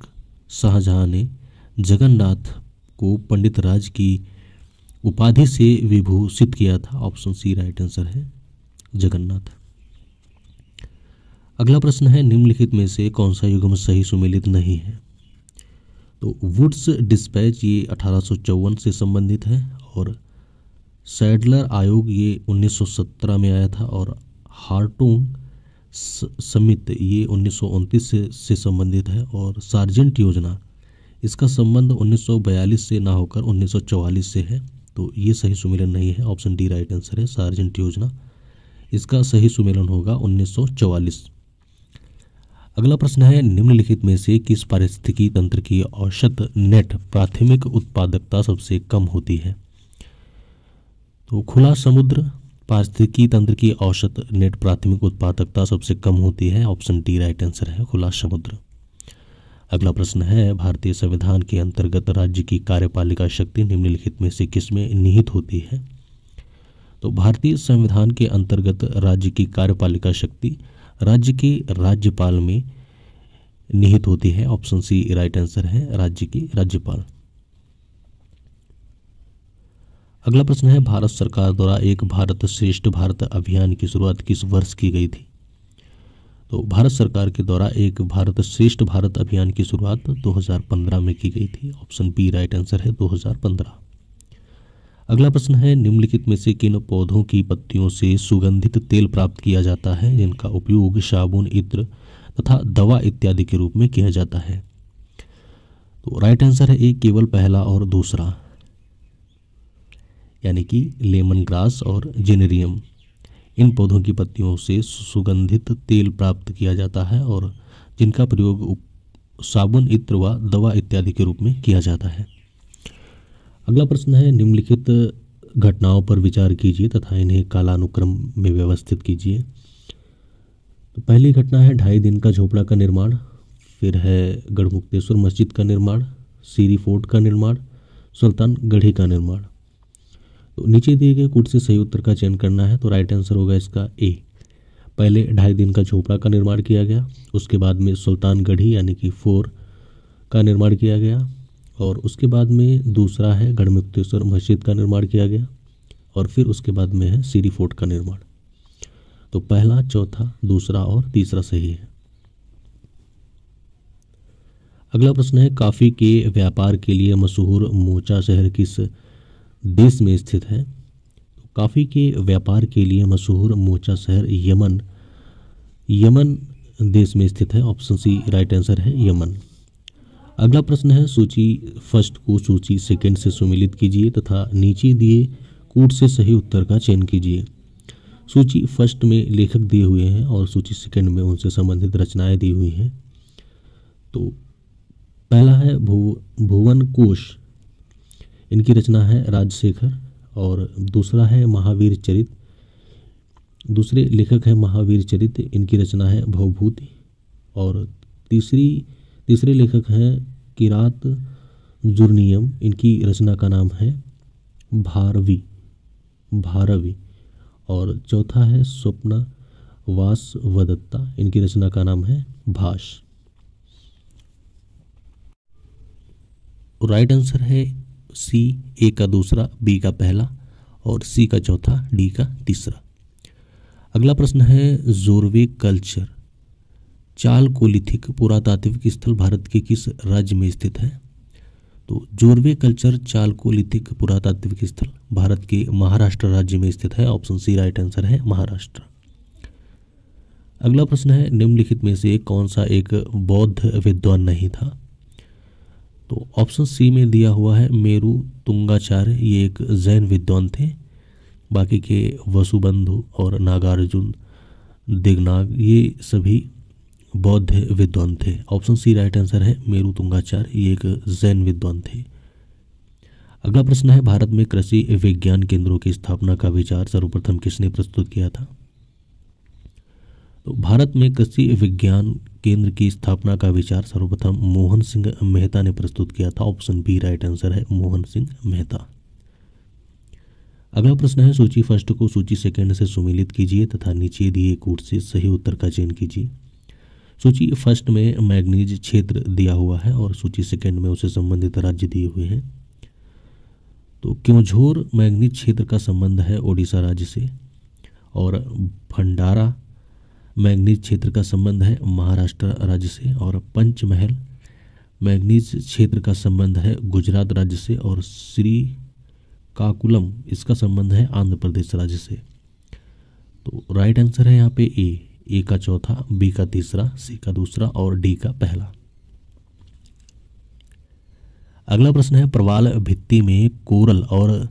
A: शाहजहां ने जगन्नाथ को पंडित राज की उपाधि से विभूषित किया था। ऑप्शन सी राइट आंसर है, जगन्नाथ। अगला प्रश्न है निम्नलिखित में से कौन सा युग्म सही सुमेलित नहीं है। तो वुड्स डिस्पैच ये 1854 से संबंधित है और सैडलर आयोग ये 1917 में आया था और हार्टूंग समिति ये 1929 से संबंधित है और सार्जेंट योजना इसका संबंध 1942 से ना होकर 1944 से है। तो ये सही सुमेलन नहीं है, ऑप्शन डी राइट आंसर है। सार्जेंट योजना इसका सही सुमेलन होगा 1944। अगला प्रश्न है निम्नलिखित में से किस पारिस्थितिकी तंत्र की औसत नेट प्राथमिक उत्पादकता सबसे कम होती है। तो खुला समुद्र पारिस्थितिकी तंत्र की औसत नेट प्राथमिक उत्पादकता सबसे कम होती है, ऑप्शन डी राइट आंसर है खुला समुद्र। अगला प्रश्न है भारतीय संविधान के अंतर्गत राज्य की कार्यपालिका शक्ति निम्नलिखित में से किसमें निहित होती है। तो भारतीय संविधान के अंतर्गत राज्य की कार्यपालिका शक्ति राज्य के राज्यपाल में निहित होती है, ऑप्शन सी राइट आंसर है राज्य के राज्यपाल। अगला प्रश्न है भारत सरकार द्वारा एक भारत श्रेष्ठ भारत अभियान की शुरुआत किस वर्ष की गई थी। तो भारत सरकार के द्वारा एक भारत श्रेष्ठ भारत अभियान की शुरुआत 2015 में की गई थी, ऑप्शन बी राइट आंसर है 2015। अगला प्रश्न है निम्नलिखित में से किन पौधों की पत्तियों से सुगंधित तेल प्राप्त किया जाता है जिनका उपयोग साबुन इत्र तथा दवा इत्यादि के रूप में किया जाता है। तो राइट आंसर है ए केवल पहला और दूसरा, यानी कि लेमन ग्रास और जेनेरियम। इन पौधों की पत्तियों से सुगंधित तेल प्राप्त किया जाता है और जिनका प्रयोग साबुन इत्र व दवा इत्यादि के रूप में किया जाता है। अगला प्रश्न है निम्नलिखित घटनाओं पर विचार कीजिए तथा इन्हें कालानुक्रम में व्यवस्थित कीजिए। तो पहली घटना है 2.5 दिन का झोपड़ा का निर्माण, फिर है गढ़मुक्तेश्वर मस्जिद का निर्माण, सीरी फोर्ट का निर्माण, सुल्तान गढ़ी का निर्माण। तो नीचे दिए गए कूट से सही उत्तर का चयन करना है। तो राइट आंसर होगा इसका ए। पहले 2.5 दिन का झोपड़ा का निर्माण किया गया, उसके बाद में सुल्तान गढ़ी यानी कि 4 का निर्माण किया गया और उसके बाद में दूसरा है गढ़मुक्तेश्वर मस्जिद का निर्माण किया गया और फिर उसके बाद में है सीरी फोर्ट का निर्माण। तो पहला, चौथा, दूसरा और तीसरा सही है। अगला प्रश्न है काफ़ी के व्यापार के लिए मशहूर मोचा शहर किस देश में स्थित है। तो काफ़ी के व्यापार के लिए मशहूर मोचा शहर यमन देश में स्थित है, ऑप्शन सी राइट आंसर है यमन। अगला प्रश्न है सूची फर्स्ट को सूची सेकंड से सुमेलित कीजिए तथा नीचे दिए कूट से सही उत्तर का चयन कीजिए। सूची फर्स्ट में लेखक दिए हुए हैं और सूची सेकंड में उनसे संबंधित रचनाएं दी हुई हैं। तो पहला है भुवन कोश, इनकी रचना है राजशेखर और दूसरा है महावीर चरित, दूसरे लेखक हैं महावीर चरित, इनकी रचना है भवभूति और तीसरे लेखक हैं किरात जुर्नियम, इनकी रचना का नाम है भारवी और चौथा है स्वप्न वासवदत्ता, इनकी रचना का नाम है भाष। राइट आंसर है सी, ए का दूसरा, बी का पहला और सी का चौथा, डी का तीसरा। अगला प्रश्न है जोरवे कल्चर चालकोलिथिक पुरातात्विक स्थल भारत के किस राज्य में स्थित है। तो जोरवे कल्चर चालकोलिथिक पुरातात्विक स्थल भारत के महाराष्ट्र राज्य में स्थित है, ऑप्शन सी राइट आंसर है महाराष्ट्र। अगला प्रश्न है निम्नलिखित में से कौन सा एक बौद्ध विद्वान नहीं था। तो ऑप्शन सी में दिया हुआ है मेरु तुंगाचार्य, ये एक जैन विद्वान थे। बाकी के वसुबंधु और नागार्जुन दिगनाग ये सभी बौद्ध विद्वान थे, ऑप्शन सी राइट आंसर है मेरु तुंगाचार्य, ये एक जैन विद्वान थे। अगला प्रश्न है भारत में कृषि विज्ञान केंद्रों की स्थापना का विचार सर्वप्रथम किसने प्रस्तुत किया था। तो भारत में कृषि विज्ञान केंद्र की स्थापना का विचार सर्वप्रथम मोहन सिंह मेहता ने प्रस्तुत किया था, ऑप्शन बी राइट आंसर है मोहन सिंह मेहता। अगला प्रश्न है सूची फर्स्ट को सूची सेकंड से सुमेलित कीजिए तथा नीचे दिए कूट से सही उत्तर का चयन कीजिए। सूची फर्स्ट में मैग्नीज क्षेत्र दिया हुआ है और सूची सेकंड में उसे संबंधित राज्य दिए हुए हैं। तो क्योंझोर मैग्नीज क्षेत्र का संबंध है ओडिशा राज्य से और भंडारा मैंगनीज क्षेत्र का संबंध है महाराष्ट्र राज्य से, और पंचमहल मैंगनीज क्षेत्र का संबंध है गुजरात राज्य से, और श्रीकाकुलम इसका संबंध है आंध्र प्रदेश राज्य से। तो राइट आंसर है यहाँ पे ए का चौथा, बी का तीसरा, सी का दूसरा और डी का पहला। अगला प्रश्न है प्रवाल भित्ति में कोरल और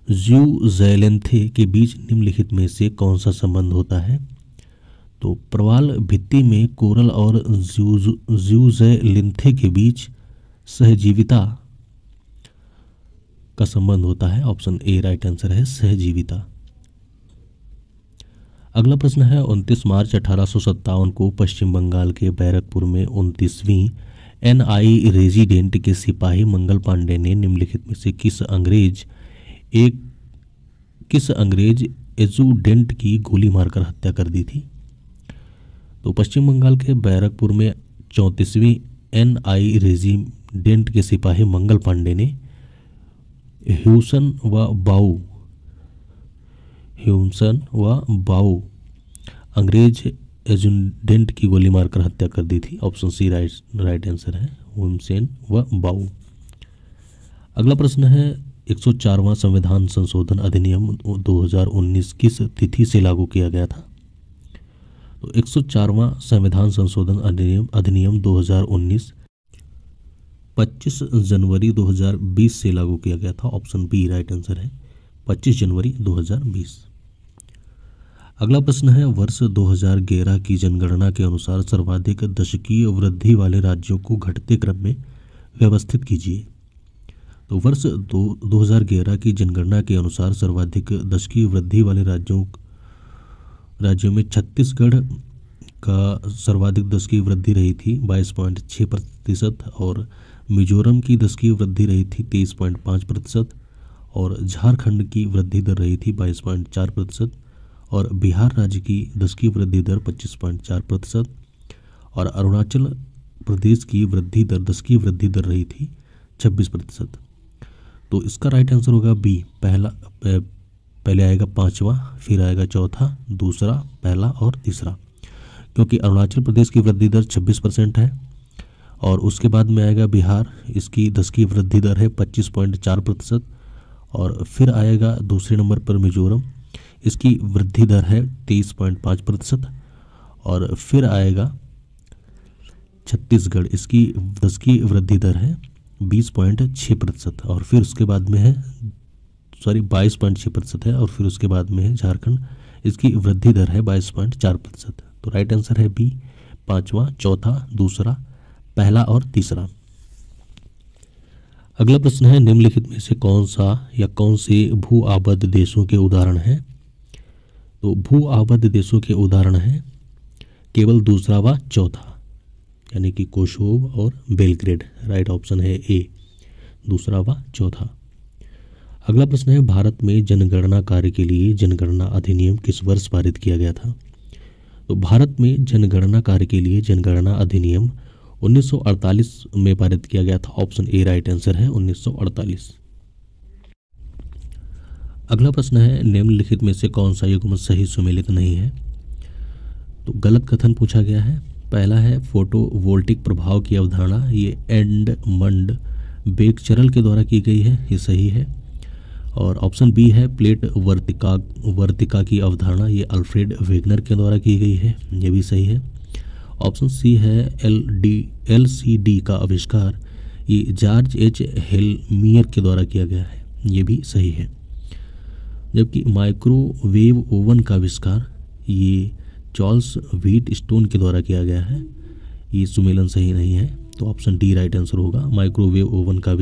A: ज़्यूज़ैलिन्थे के बीच निम्नलिखित में से कौन सा संबंध होता है? तो प्रवाल भित्ति में कोरल और ज़्यूज़ैलिन्थे के बीच सहजीविता का संबंध होता है। ऑप्शन ए राइट आंसर है सहजीविता। अगला प्रश्न है 29 मार्च 1857 को पश्चिम बंगाल के बैरकपुर में 29वीं NI रेजिडेंट के सिपाही मंगल पांडे ने निम्नलिखित में से किस अंग्रेज एजुडेंट की गोली मारकर हत्या कर दी थी? तो पश्चिम बंगाल के बैरकपुर में 34वीं NI रेजिडेंट के सिपाही मंगल पांडे ने ह्यूसन व बाऊ अंग्रेज एजुडेंट की गोली मारकर हत्या कर दी थी। ऑप्शन सी राइट आंसर है ह्यूसन व बाऊ। अगला प्रश्न है 104वां संविधान संशोधन अधिनियम 2019 किस तिथि से लागू किया गया था? तो 104वां संविधान संशोधन अधिनियम 2019 25 जनवरी 2020 से लागू किया गया था। ऑप्शन बी राइट आंसर है 25 जनवरी 2020। अगला प्रश्न है वर्ष 2011 की जनगणना के अनुसार सर्वाधिक दशकीय वृद्धि वाले राज्यों को घटते क्रम में व्यवस्थित कीजिए। तो वर्ष 2011 की जनगणना के अनुसार सर्वाधिक दशकीय वृद्धि वाले राज्यों में छत्तीसगढ़ का सर्वाधिक दशकीय वृद्धि रही थी 22.6% और मिजोरम की दशकीय वृद्धि रही थी 23.5% और झारखंड की वृद्धि दर रही थी 22.4% और बिहार राज्य की दशकीय वृद्धि दर 25.4% और अरुणाचल प्रदेश की दशकीय वृद्धि दर रही थी 26%। तो इसका राइट आंसर होगा बी पहले आएगा पांचवा, फिर आएगा चौथा, दूसरा, पहला और तीसरा, क्योंकि अरुणाचल प्रदेश की वृद्धि दर 26% है और उसके बाद में आएगा बिहार, इसकी दशकीय वृद्धि दर है 25.4% और फिर आएगा दूसरे नंबर पर मिजोरम, इसकी वृद्धि दर है 23.5% और फिर आएगा छत्तीसगढ़, इसकी दशकीय वृद्धि दर है 20.6% और फिर उसके बाद में है 22.6% है और फिर उसके बाद में है झारखंड, इसकी वृद्धि दर है 22.4%। तो राइट आंसर है बी पांचवा, चौथा, दूसरा, पहला और तीसरा। अगला प्रश्न है निम्नलिखित में से कौन सा या कौन से भू आबद्ध देशों के उदाहरण हैं? तो भू आबद्ध देशों के उदाहरण हैं केवल दूसरा व चौथा, यानी कि कोसोवो और बेलग्रेड। राइट ऑप्शन है ए दूसरा व चौथा। अगला प्रश्न है भारत में जनगणना कार्य के लिए जनगणना अधिनियम किस वर्ष पारित किया गया था? तो भारत में जनगणना कार्य के लिए जनगणना अधिनियम 1948 में पारित किया गया था। ऑप्शन ए राइट आंसर है 1948। अगला प्रश्न है निम्नलिखित में से कौन सा युग्म सही सुमेलित नहीं है? तो गलत कथन पूछा गया है। पहला है फोटोवोल्टिक प्रभाव की अवधारणा, ये एडमंड बेकचरल के द्वारा की गई है, ये सही है। और ऑप्शन बी है प्लेट वर्तिका की अवधारणा, ये अल्फ्रेड वेगनर के द्वारा की गई है, ये भी सही है। ऑप्शन सी है LCD का आविष्कार, ये जॉर्ज H हेलमियर के द्वारा किया गया है, ये भी सही है। जबकि माइक्रोवेव ओवन का आविष्कार ये चार्ल्स व्हीट स्टोन के द्वारा किया गया है, ये सुमेलन सही नहीं है। तो ऑप्शन डी राइट आंसर होगा। माइक्रोवेव ओवन का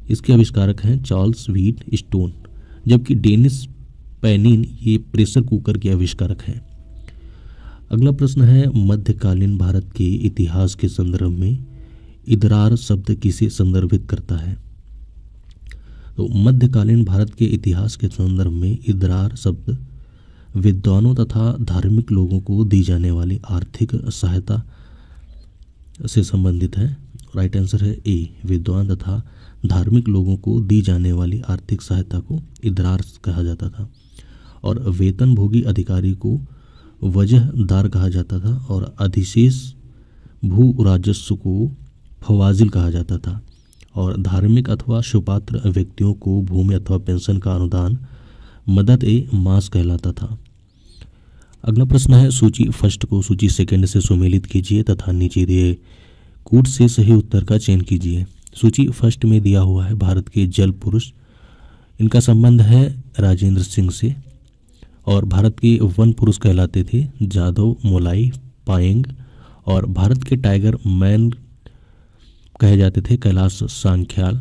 A: इसके आविष्कारक हैं चार्ल्स व्हीट स्टोन, जबकि डेनिस पैनिन ये प्रेशर कुकर के आविष्कारक हैं। अगला प्रश्न है मध्यकालीन भारत के इतिहास के संदर्भ में इदरार शब्द किसे संदर्भित करता है? तो मध्यकालीन भारत के इतिहास के संदर्भ में इदरार शब्द विद्वानों तथा धार्मिक लोगों को दी जाने वाली आर्थिक सहायता से संबंधित है। राइट आंसर है ए विद्वान तथा धार्मिक लोगों को दी जाने वाली आर्थिक सहायता को इदरार कहा जाता था। और वेतनभोगी अधिकारी को वजहदार कहा जाता था और अधिशेष भू राजस्व को फवाजिल कहा जाता था और धार्मिक अथवा सुपात्र व्यक्तियों को भूमि अथवा पेंशन का अनुदान मदद ए मास कहलाता था। अगला प्रश्न है, सूची फर्स्ट को सूची सेकंड से सुमेलित कीजिए तथा नीचे दिए कूट से सही उत्तर का चयन कीजिए। सूची फर्स्ट में दिया हुआ है भारत के जल पुरुष, इनका संबंध है राजेंद्र सिंह से और भारत के वन पुरुष कहलाते थे जादव, मोलाई, पायेंग और भारत के टाइगर मैन कहे जाते थे कैलाश सांख्याल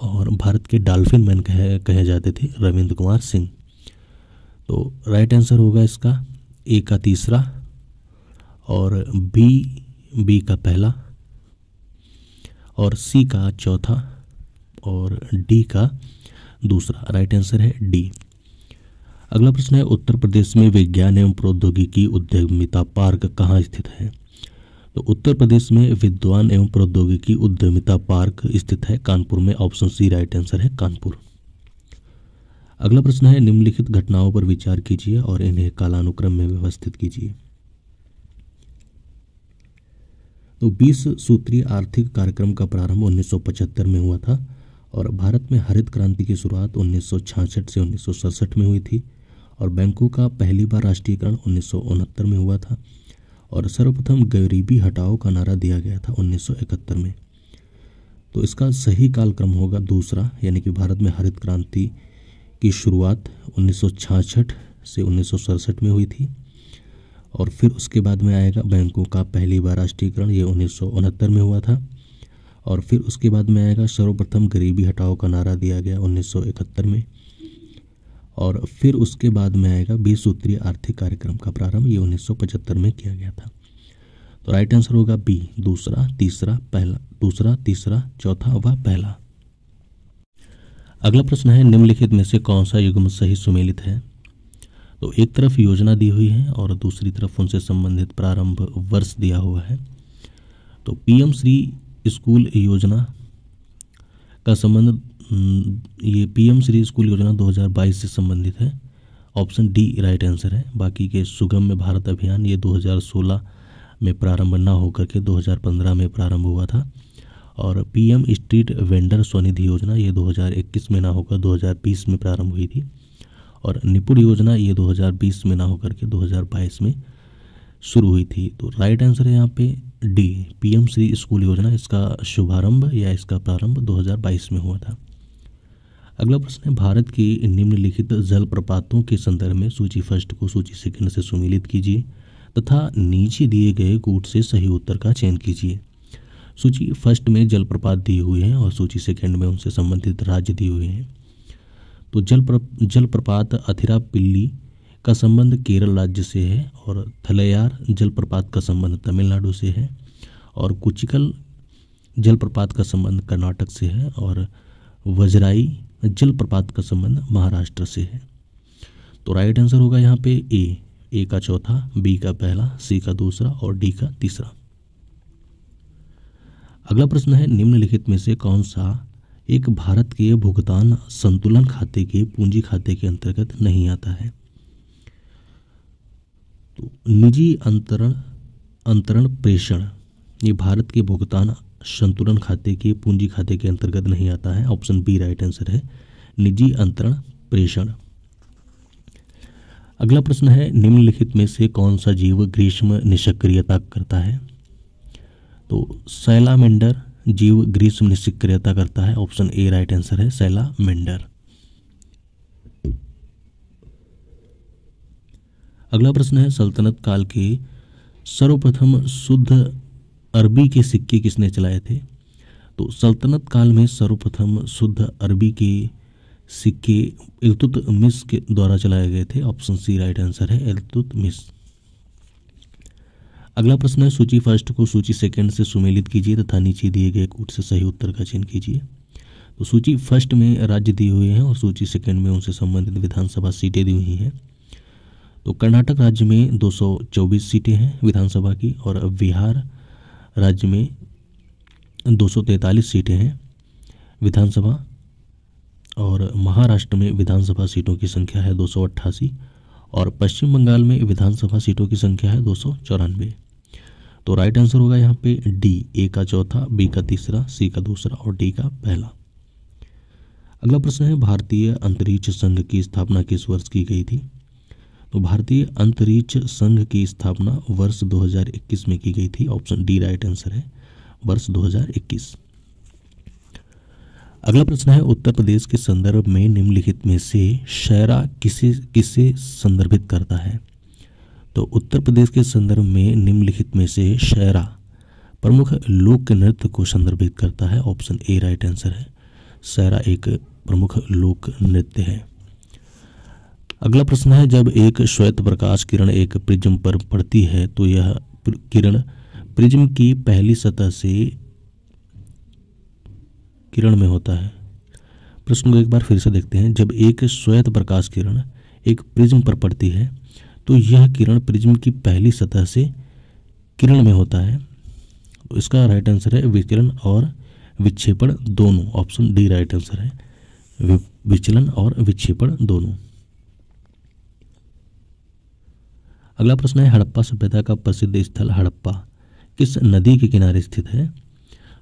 A: और भारत के डॉल्फिन मैन कहे जाते थे रविंद्र कुमार सिंह। तो राइट आंसर होगा इसका ए का तीसरा और बी का पहला और सी का चौथा और डी का दूसरा। राइट आंसर है डी। अगला प्रश्न है, उत्तर प्रदेश में विज्ञान एवं प्रौद्योगिकी उद्यमिता पार्क कहाँ स्थित है? तो उत्तर प्रदेश में विज्ञान एवं प्रौद्योगिकी उद्यमिता पार्क स्थित है कानपुर में। ऑप्शन सी राइट आंसर है कानपुर। अगला प्रश्न है, निम्नलिखित घटनाओं पर विचार कीजिए और इन्हें कालानुक्रम में व्यवस्थित कीजिए। तो 20 सूत्रीय आर्थिक कार्यक्रम का प्रारंभ 1975 में हुआ था और भारत में हरित क्रांति की शुरुआत 1966 से 1967 में हुई थी और बैंकों का पहली बार राष्ट्रीयकरण 1969 में हुआ था और सर्वप्रथम गरीबी हटाओ का नारा दिया गया था 1971 में। तो इसका सही कालक्रम होगा दूसरा, यानी कि भारत में हरित क्रांति की शुरुआत 1966 से 1967 में हुई थी और फिर उसके बाद में आएगा बैंकों का पहली बार राष्ट्रीयकरण, ये 1969 में हुआ था और फिर उसके बाद में आएगा सर्वप्रथम गरीबी हटाओ का नारा दिया गया 1971 में और फिर उसके बाद में आएगा 20 सूत्रीय आर्थिक कार्यक्रम का प्रारंभ, ये 1975 में किया गया था। तो राइट आंसर होगा बी, दूसरा, तीसरा, पहला, दूसरा, तीसरा, चौथा व पहला। अगला प्रश्न है, निम्नलिखित में से कौन सा युग्म सही सुमेलित है? तो एक तरफ योजना दी हुई है और दूसरी तरफ उनसे संबंधित प्रारंभ वर्ष दिया हुआ है। तो पीएम श्री स्कूल योजना का संबंध ये पीएम श्री स्कूल योजना 2022 से संबंधित है। ऑप्शन डी राइट आंसर है। बाकी के सुगम्य भारत अभियान ये 2016 में प्रारंभ ना होकर के 2015 में प्रारंभ हुआ था और पीएम स्ट्रीट वेंडर स्वनिधि योजना ये 2021 में ना होकर 2020 में प्रारंभ हुई थी और निपुण योजना ये 2020 में ना होकर के 2022 में शुरू हुई थी। तो राइट आंसर है यहाँ पे डी, पीएम श्री स्कूल योजना, इसका शुभारंभ या इसका प्रारंभ 2022 में हुआ था। अगला प्रश्न है, भारत की निम्नलिखित जलप्रपातों के संदर्भ में सूची फर्स्ट को सूची सेकंड से सुमेलित कीजिए तथा नीचे दिए गए कूट से सही उत्तर का चयन कीजिए। सूची फर्स्ट में जलप्रपात दिए हुए हैं और सूची सेकंड में उनसे संबंधित राज्य दिए हुए हैं। तो जलप्रपात अथिरापिल्ली का संबंध केरल राज्य से है और थलैयार जलप्रपात का संबंध तमिलनाडु से है और कुचिकल जलप्रपात का संबंध कर्नाटक से है और वजराई जलप्रपात का संबंध महाराष्ट्र से है। तो राइट आंसर होगा यहाँ पे ए का चौथा, बी का पहला, सी का दूसरा और डी का तीसरा। अगला प्रश्न है, निम्नलिखित में से कौन सा एक भारत के भुगतान संतुलन खाते के पूंजी खाते के अंतर्गत नहीं आता है? तो निजी अंतरण प्रेषण ये भारत के भुगतान संतुलन खाते के पूंजी खाते के अंतर्गत नहीं आता है। ऑप्शन बी राइट आंसर है, निजी अंतरण प्रेषण। अगला प्रश्न है, निम्नलिखित में से कौन सा जीव ग्रीष्म निष्क्रियता करता है? तो सैलामेंडर जीव ग्रीष्म निष्क्रियता करता है। ऑप्शन ए राइट आंसर है, सैलामेंडर। अगला प्रश्न है, सल्तनत काल के सर्वप्रथम शुद्ध अरबी के सिक्के किसने चलाए थे? तो सल्तनत काल में सर्वप्रथम शुद्ध अरबी के सिक्के इल्तुतमिश के द्वारा चलाए गए थे। ऑप्शन सी राइट आंसर है, इल्तुतमिश। अगला प्रश्न है, सूची फर्स्ट को सूची सेकंड से सुमेलित कीजिए तथा नीचे दिए गए कूट से सही उत्तर का चयन कीजिए। तो सूची फर्स्ट में राज्य दिए हुए हैं और सूची सेकंड में उनसे संबंधित विधानसभा सीटें दी हुई हैं। तो कर्नाटक राज्य में 224 सीटें हैं विधानसभा की और बिहार राज्य में 243 सीटें हैं विधानसभा और और महाराष्ट्र में विधानसभा सीटों की संख्या है 288 और पश्चिम बंगाल में विधानसभा सीटों की संख्या है 294। तो राइट आंसर होगा यहाँ पे डी, ए का चौथा, बी का तीसरा, सी का दूसरा और डी का पहला। अगला प्रश्न है भारतीय अंतरिक्ष संघ की स्थापना किस वर्ष की गई थी? तो भारतीय अंतरिक्ष संघ की स्थापना वर्ष 2021 में की गई थी। ऑप्शन डी राइट आंसर है, वर्ष 2021। अगला प्रश्न है उत्तर प्रदेश के संदर्भ में निम्नलिखित में से शायरा किसे संदर्भित करता है? तो उत्तर प्रदेश के संदर्भ में निम्नलिखित में से शायरा प्रमुख लोक नृत्य को संदर्भित करता है। ऑप्शन ए राइट आंसर है, शायरा एक प्रमुख लोक नृत्य है। अगला प्रश्न है जब एक श्वेत प्रकाश किरण एक प्रिज्म पर पड़ती है तो यह किरण प्रिज्म की पहली सतह से किरण में होता है। प्रश्न को एक बार फिर से देखते हैं। जब एक श्वेत प्रकाश किरण एक प्रिज्म पर पड़ती है तो यह किरण प्रिज्म की पहली सतह से किरण में होता है। तो इसका राइट आंसर है विचलन और विक्षेपण दोनों। ऑप्शन डी राइट आंसर है, विचलन और विक्षेपण दोनों। अगला प्रश्न है हड़प्पा सभ्यता का प्रसिद्ध स्थल हड़प्पा किस नदी के किनारे स्थित है?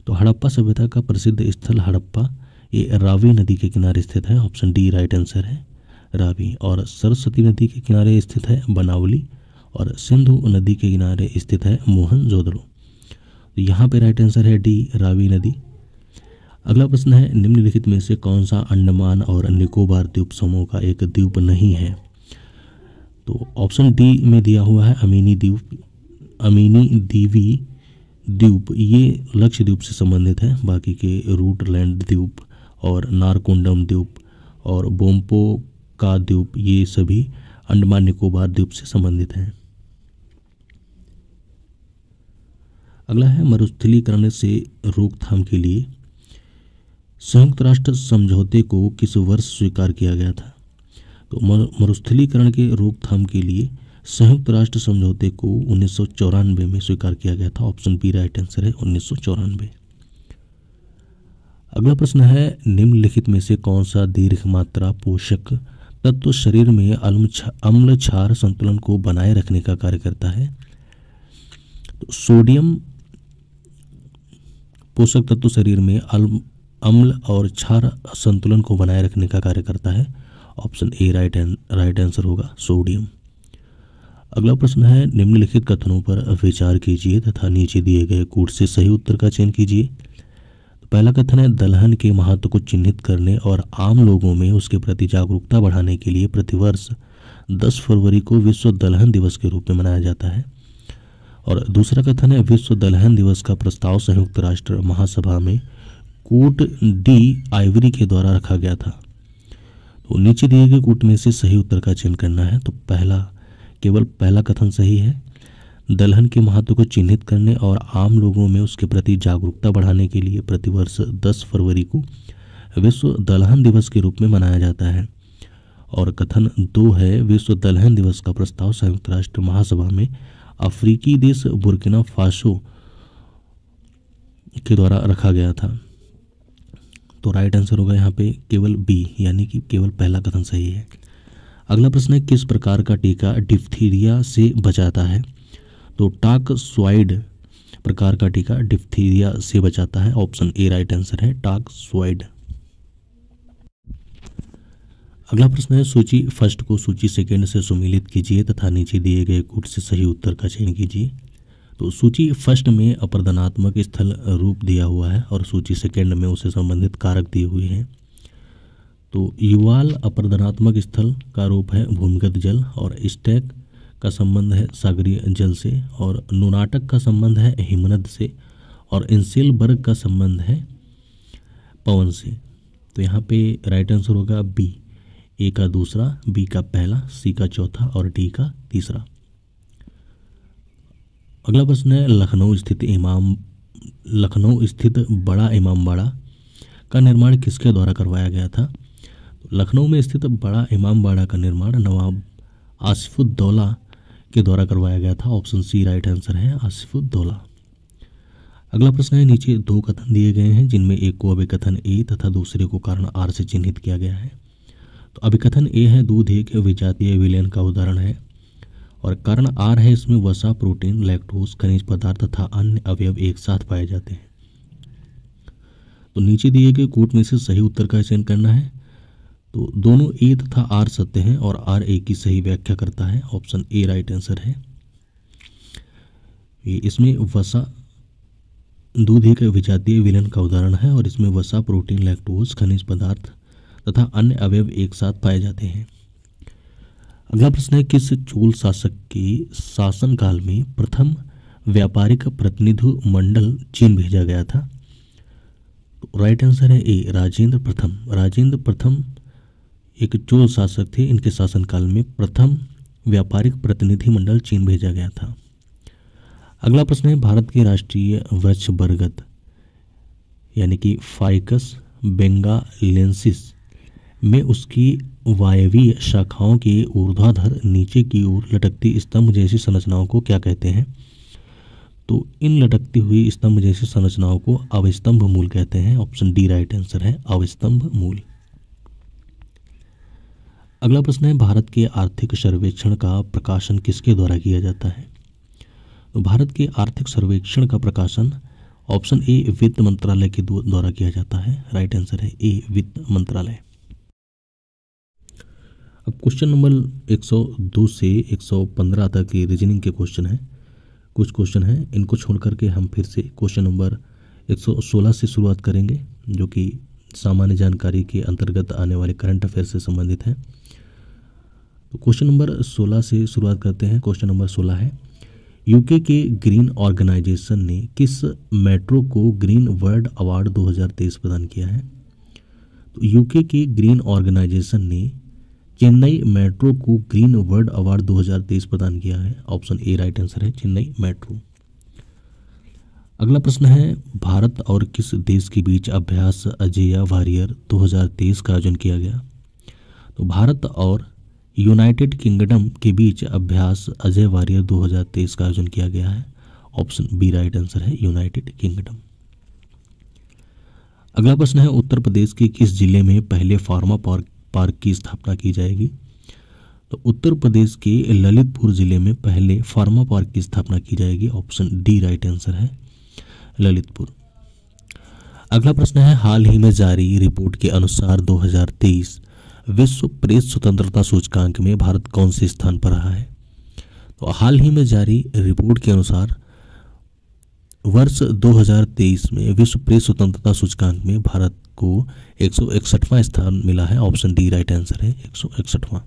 A: तो हड़प्पा सभ्यता का प्रसिद्ध स्थल हड़प्पा ये रावी नदी के किनारे स्थित है। ऑप्शन डी राइट आंसर है, रावी। और सरस्वती नदी के किनारे स्थित है बनावली और सिंधु नदी के किनारे स्थित है मोहनजोदड़ो। तो यहाँ पे राइट आंसर है डी रावी नदी। अगला प्रश्न है निम्नलिखित में से कौन सा अंडमान और निकोबार द्वीप समूह का एक द्वीप नहीं है? तो ऑप्शन डी में दिया हुआ है अमीनी द्वीप, अमीनी दीवी द्वीप ये लक्षद्वीप से संबंधित है। बाकी के रूटलैंड द्वीप और नारकोंडम द्वीप और बोम्पो का द्वीप ये सभी अंडमान निकोबार द्वीप से संबंधित हैं। अगला है मरुस्थलीकरण से रोकथाम के लिए संयुक्त राष्ट्र समझौते को किस वर्ष स्वीकार किया गया था? तो मरुस्थलीकरण के रोकथाम के लिए संयुक्त राष्ट्र समझौते को 1994 में स्वीकार किया गया था। ऑप्शन बी राइट आंसर है 1994। अगला प्रश्न है निम्नलिखित में से कौन सा दीर्घ मात्रा पोषक तत्व शरीर में अम्ल क्षार संतुलन को बनाए रखने का कार्य करता है? तो सोडियम पोषक तत्व शरीर में अम्ल और क्षार संतुलन को बनाए रखने का कार्य करता है। ऑप्शन ए राइट आंसर होगा सोडियम। अगला प्रश्न है निम्नलिखित कथनों पर विचार कीजिए तथा नीचे दिए गए कूट से सही उत्तर का चयन कीजिए। तो पहला कथन है दलहन के महत्व को चिन्हित करने और आम लोगों में उसके प्रति जागरूकता बढ़ाने के लिए प्रतिवर्ष 10 फरवरी को विश्व दलहन दिवस के रूप में मनाया जाता है। और दूसरा कथन है विश्व दलहन दिवस का प्रस्ताव संयुक्त राष्ट्र महासभा में कूट डी आइवरी के द्वारा रखा गया था। तो नीचे दिए गए कूट में से सही उत्तर का चयन करना है। तो केवल पहला कथन सही है। दलहन के महत्व को चिन्हित करने और आम लोगों में उसके प्रति जागरूकता बढ़ाने के लिए प्रतिवर्ष 10 फरवरी को विश्व दलहन दिवस के रूप में मनाया जाता है। और कथन 2 है विश्व दलहन दिवस का प्रस्ताव संयुक्त राष्ट्र महासभा में अफ्रीकी देश बुर्किना फासो के द्वारा रखा गया था। तो राइट आंसर होगा यहाँ पे केवल बी, यानी कि केवल पहला कथन सही है। अगला प्रश्न है किस प्रकार का टीका डिप्थीरिया से बचाता है? तो टाकस्वाइड प्रकार का टीका डिप्थीरिया से बचाता है। ऑप्शन ए राइट आंसर है टाकस्वाइड। अगला प्रश्न है सूची फर्स्ट को सूची सेकंड से सुमेलित कीजिए तथा नीचे दिए गए कूट से सही उत्तर का चयन कीजिए। तो सूची फर्स्ट में अपर्दनात्मक स्थल रूप दिया हुआ है और सूची सेकंड में उसे संबंधित कारक दिए हुए हैं। तो युवाल अपर्दनात्मक स्थल का रूप है भूमिगत जल और स्टैक का संबंध है सागरीय जल से और नुनाटक का संबंध है हिमनद से और इंसेलबर्ग का संबंध है पवन से। तो यहाँ पे राइट आंसर होगा बी, ए का दूसरा, बी का पहला, सी का चौथा और डी का तीसरा। अगला प्रश्न है लखनऊ स्थित बड़ा इमामबाड़ा का निर्माण किसके द्वारा करवाया गया था? लखनऊ में स्थित बड़ा इमामबाड़ा का निर्माण नवाब आसिफुद्दौला के द्वारा करवाया गया था। ऑप्शन सी राइट आंसर है आसिफुद्दौला। अगला प्रश्न है, नीचे दो कथन दिए गए हैं जिनमें एक को अभिकथन ए तथा दूसरे को कारण आर से चिन्हित किया गया है। तो अभिकथन ए है दूध एक विजातीय विलयन का उदाहरण है, और कारण आर है इसमें वसा, प्रोटीन, लैक्टोज, खनिज पदार्थ तथा अन्य अवयव एक साथ पाए जाते हैं। तो नीचे दिए गए कोट में से सही उत्तर का चयन करना है। तो दोनों ए तथा आर सत्य हैं और आर ए की सही व्याख्या करता है। ऑप्शन ए राइट आंसर है। ये इसमें वसा दूध एक विजातीय विलयन का उदाहरण है और इसमें वसा, प्रोटीन, लैक्टोज, खनिज पदार्थ तथा अन्य अवयव एक साथ पाए जाते हैं। अगला प्रश्न है, किस चोल शासक के शासनकाल में प्रथम व्यापारिक प्रतिनिधि मंडल चीन भेजा गया था? तो राइट आंसर है ए राजेंद्र प्रथम। राजेंद्र प्रथम एक चोल शासक थे, इनके शासनकाल में प्रथम व्यापारिक प्रतिनिधि मंडल चीन भेजा गया था। अगला प्रश्न है, भारत के राष्ट्रीय वृक्ष बरगद यानी कि फाइकस बेंगालेंसिस में उसकी वायवीय शाखाओं के ऊर्ध्वाधर नीचे की ओर लटकती स्तंभ जैसी संरचनाओं को क्या कहते हैं? तो इन लटकती हुई स्तंभ जैसी संरचनाओं को अवस्तंभ मूल कहते हैं। ऑप्शन डी राइट आंसर है, अवस्तंभ मूल। अगला प्रश्न है, भारत के आर्थिक सर्वेक्षण का प्रकाशन किसके द्वारा किया जाता है? तो भारत के आर्थिक सर्वेक्षण का प्रकाशन ऑप्शन ए वित्त मंत्रालय के द्वारा किया जाता है। राइट आंसर है ए वित्त मंत्रालय। अब क्वेश्चन नंबर 102 से 115 तक की रीजनिंग के क्वेश्चन हैं। कुछ क्वेश्चन हैं, इनको छोड़ करके हम फिर से क्वेश्चन नंबर 116 से शुरुआत करेंगे, जो कि सामान्य जानकारी के अंतर्गत आने वाले करंट अफेयर से संबंधित है। तो क्वेश्चन नंबर 16 से शुरुआत करते हैं। क्वेश्चन नंबर 16 है, यूके के ग्रीन ऑर्गेनाइजेशन ने किस मेट्रो को ग्रीन वर्ल्ड अवार्ड 2023 प्रदान किया है? तो यूके के ग्रीन ऑर्गेनाइजेशन ने चेन्नई मेट्रो को ग्रीन वर्ल्ड अवार्ड 2023 प्रदान किया है। ऑप्शन ए राइट आंसर है, चेन्नई मेट्रो। अगला प्रश्न है, भारत और किस देश के बीच अभ्यास अजेय वॉरियर 2023 का आयोजन किया गया? तो भारत और यूनाइटेड किंगडम के बीच अभ्यास अजेय वॉरियर 2023 का आयोजन किया गया है। ऑप्शन बी राइट आंसर है, यूनाइटेड किंगडम। अगला प्रश्न है, उत्तर प्रदेश के किस जिले में पहले फार्मा पार्क की स्थापना की जाएगी? तो उत्तर प्रदेश के ललितपुर जिले में पहले फार्मा पार्क की स्थापना की जाएगी। ऑप्शन डी राइट आंसर है, ललितपुर। अगला प्रश्न है, हाल ही में जारी रिपोर्ट के अनुसार 2023 विश्व प्रेस स्वतंत्रता सूचकांक में भारत कौन से स्थान पर रहा है? तो हाल ही में जारी रिपोर्ट के अनुसार वर्ष 2023 में विश्व प्रेस स्वतंत्रता सूचकांक में भारत को 161वां स्थान मिला है। ऑप्शन डी राइट आंसर है, 161वां।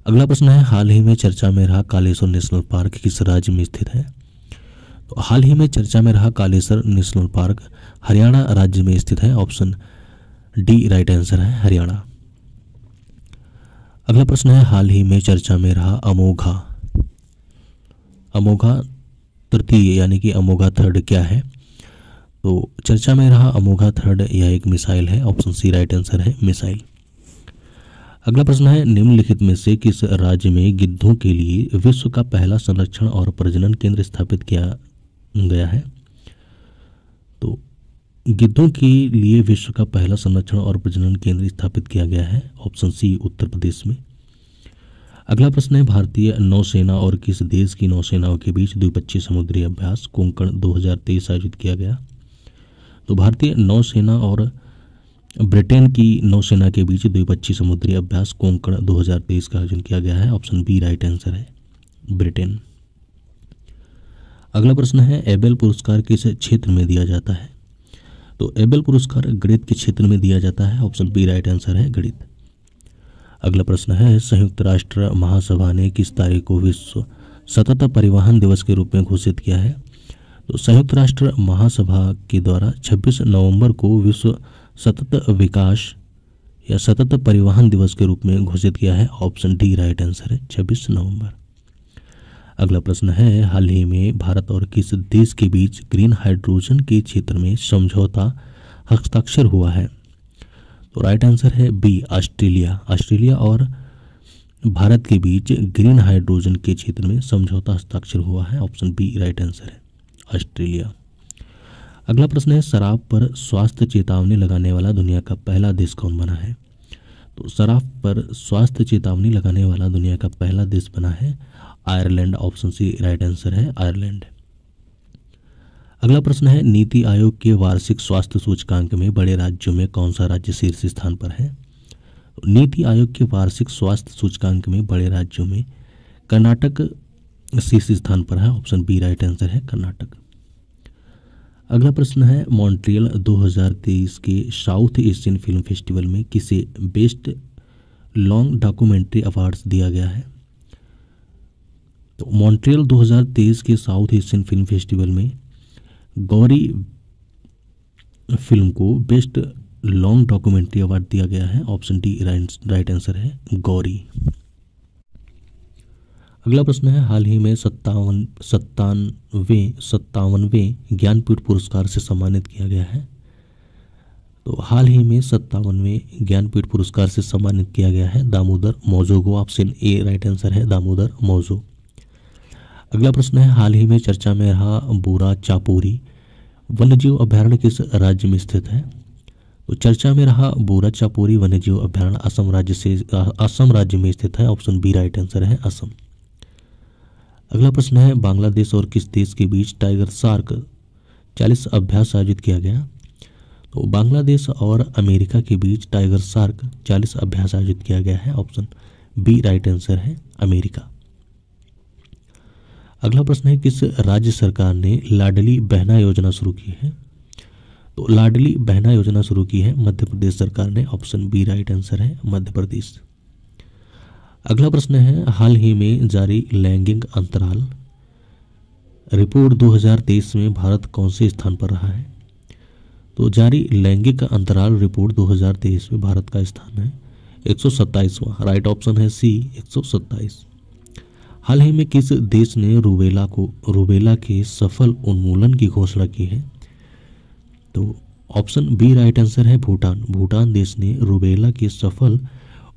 A: अगला प्रश्न है, हाल ही में चर्चा में रहा कालेश्वर नेशनल पार्क किस राज्य में स्थित है? तो हाल ही में चर्चा में रहा कालेश्वर नेशनल पार्क हरियाणा राज्य में स्थित है। ऑप्शन डी राइट आंसर है, हरियाणा। अगला प्रश्न है, हाल ही में चर्चा में रहा अमोघा तृतीय यानी कि अमोघा थर्ड क्या है? तो चर्चा में रहा अमोघा थर्ड यह एक मिसाइल है। ऑप्शन सी राइट आंसर है, मिसाइल। अगला प्रश्न है, निम्नलिखित में से किस राज्य में गिद्धों के लिए विश्व का पहला संरक्षण और प्रजनन केंद्र स्थापित किया गया है? तो गिद्धों के लिए विश्व का पहला संरक्षण और प्रजनन केंद्र स्थापित किया गया है। ऑप्शन सी उत्तर प्रदेश में। अगला प्रश्न है, भारतीय नौसेना और किस देश की नौसेनाओं के बीच द्विपक्षीय समुद्री अभ्यास कोंकण 2023 आयोजित किया गया? तो भारतीय नौसेना और ब्रिटेन की नौसेना के बीच द्विपक्षीय समुद्री अभ्यास कोंकण 2023 का आयोजन किया गया है। ऑप्शन बी राइट आंसर है, ब्रिटेन। अगला प्रश्न है, एबेल पुरस्कार किस क्षेत्र में दिया जाता है? तो एबेल पुरस्कार गणित के क्षेत्र में दिया जाता है। ऑप्शन बी राइट आंसर है, गणित। अगला प्रश्न है, संयुक्त राष्ट्र महासभा ने किस तारीख को विश्व सतत परिवहन दिवस के रूप में घोषित किया है? तो संयुक्त राष्ट्र महासभा के द्वारा 26 नवंबर को विश्व सतत विकास या सतत परिवहन दिवस के रूप में घोषित किया है। ऑप्शन डी राइट आंसर है, 26 नवंबर। अगला प्रश्न है, हाल ही में भारत और किस देश के बीच ग्रीन हाइड्रोजन के क्षेत्र में समझौता हस्ताक्षर हुआ है? तो राइट आंसर है बी, ऑस्ट्रेलिया। ऑस्ट्रेलिया और भारत के बीच ग्रीन हाइड्रोजन के क्षेत्र में समझौता हस्ताक्षर हुआ है। ऑप्शन बी राइट आंसर है, ऑस्ट्रेलिया। अगला प्रश्न है, शराब पर स्वास्थ्य चेतावनी लगाने वाला दुनिया का पहला देश कौन बना है? तो शराब पर स्वास्थ्य चेतावनी लगाने वाला दुनिया का पहला देश बना है Ireland. Option C right answer है, आयरलैंड। अगला प्रश्न है, नीति आयोग के वार्षिक स्वास्थ्य सूचकांक में बड़े राज्यों में कौन सा राज्य शीर्ष स्थान पर है? नीति आयोग के वार्षिक स्वास्थ्य सूचकांक में बड़े राज्यों में कर्नाटक शीर्ष स्थान पर है। ऑप्शन बी राइट आंसर है, कर्नाटक। अगला प्रश्न है, मॉन्ट्रियल 2023 के साउथ एशियन फिल्म फेस्टिवल में किसे बेस्ट लॉन्ग डॉक्यूमेंट्री अवार्ड्स दिया गया है? तो मॉन्ट्रियल 2023 के साउथ एशियन फिल्म फेस्टिवल में गौरी फिल्म को बेस्ट लॉन्ग डॉक्यूमेंट्री अवार्ड दिया गया है। ऑप्शन डी राइट आंसर है, गौरी। अगला प्रश्न है, हाल ही में 57वें ज्ञानपीठ पुरस्कार से सम्मानित किया गया है। तो हाल ही में 57वें ज्ञानपीठ पुरस्कार से सम्मानित किया गया है दामोदर मौजो को। ऑप्शन ए राइट आंसर है, दामोदर मौजो। अगला प्रश्न है, हाल ही में चर्चा में रहा बोरा चापोरी वन्यजीव अभयारण्य किस राज्य में स्थित है? तो चर्चा में रहा बोरा चापोरी वन्यजीव अभयारण्य असम राज्य में स्थित है। ऑप्शन बी राइट आंसर है, असम। अगला प्रश्न है, बांग्लादेश और किस देश के बीच टाइगर शार्क 40 अभ्यास आयोजित किया गया? तो बांग्लादेश और अमेरिका के बीच टाइगर शार्क 40 अभ्यास आयोजित किया गया है। ऑप्शन बी राइट आंसर है, अमेरिका। अगला प्रश्न है, किस राज्य सरकार ने लाडली बहना योजना शुरू की है? तो लाडली बहना योजना शुरू की है मध्य प्रदेश सरकार ने। ऑप्शन बी राइट आंसर है, मध्य प्रदेश। अगला प्रश्न है, हाल ही में जारी लैंगिक अंतराल रिपोर्ट 2023 में भारत कौन से स्थान पर रहा है? तो जारी लैंगिक अंतराल रिपोर्ट 2023 में भारत का स्थान है 127वां। राइट ऑप्शन है सी, 127। हाल ही में किस देश ने रूबेला के सफल उन्मूलन की घोषणा की है? तो ऑप्शन बी राइट आंसर है, भूटान। भूटान देश ने रूबेला के सफल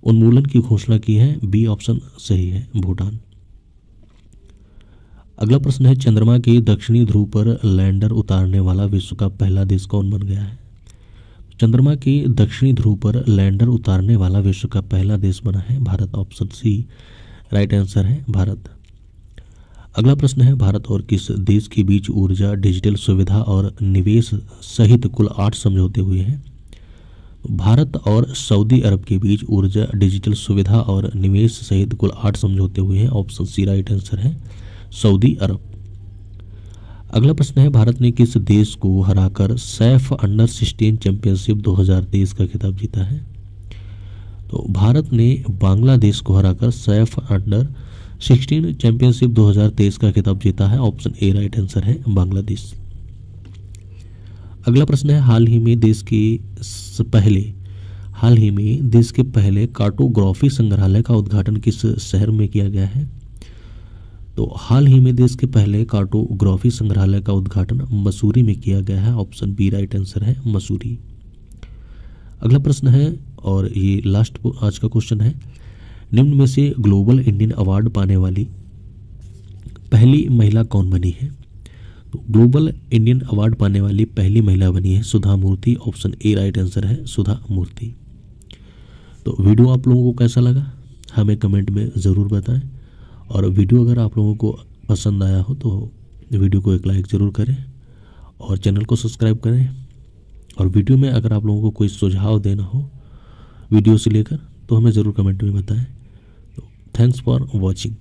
A: उन्मूलन की घोषणा की है। बी ऑप्शन सही है, भूटान। अगला प्रश्न है, चंद्रमा के दक्षिणी ध्रुव पर लैंडर उतारने वाला विश्व का पहला देश कौन बन गया है? चंद्रमा के दक्षिणी ध्रुव पर लैंडर उतारने वाला विश्व का पहला देश बना है Bharat. Option C right answer है, भारत। अगला प्रश्न है, भारत और किस देश के बीच ऊर्जा, डिजिटल सुविधा और निवेश सहित कुल 8 समझौते हुए हैं? भारत और सऊदी अरब के बीच ऊर्जा, डिजिटल सुविधा और निवेश सहित कुल 8 समझौते हुए हैं। ऑप्शन सी राइट आंसर है, सऊदी अरब। अगला प्रश्न है, भारत ने किस देश को हराकर सैफ अंडर 16 चैंपियनशिप 2023 का खिताब जीता है? तो भारत ने बांग्लादेश को हराकर सैफ अंडर 16 चैंपियनशिप 2023 का खिताब जीता है। ऑप्शन ए राइट आंसर है, बांग्लादेश। अगला प्रश्न है, हाल ही में देश के पहले कार्टोग्राफी संग्रहालय का उद्घाटन किस शहर में किया गया है? तो हाल ही में देश के पहले कार्टोग्राफी संग्रहालय का उद्घाटन मसूरी में किया गया है। ऑप्शन बी राइट आंसर है, मसूरी। अगला प्रश्न है और ये लास्ट आज का क्वेश्चन है, निम्न में से ग्लोबल इंडियन अवार्ड पाने वाली पहली महिला कौन बनी है? तो ग्लोबल इंडियन अवार्ड पाने वाली पहली महिला बनी है सुधा मूर्ति। ऑप्शन ए राइट आंसर है, सुधा मूर्ति। तो वीडियो आप लोगों को कैसा लगा हमें कमेंट में ज़रूर बताएं, और वीडियो अगर आप लोगों को पसंद आया हो तो वीडियो को एक लाइक ज़रूर करें और चैनल को सब्सक्राइब करें। और वीडियो में अगर आप लोगों को कोई सुझाव देना हो वीडियो से लेकर तो हमें ज़रूर कमेंट में बताएं। तो थैंक्स फॉर वॉचिंग।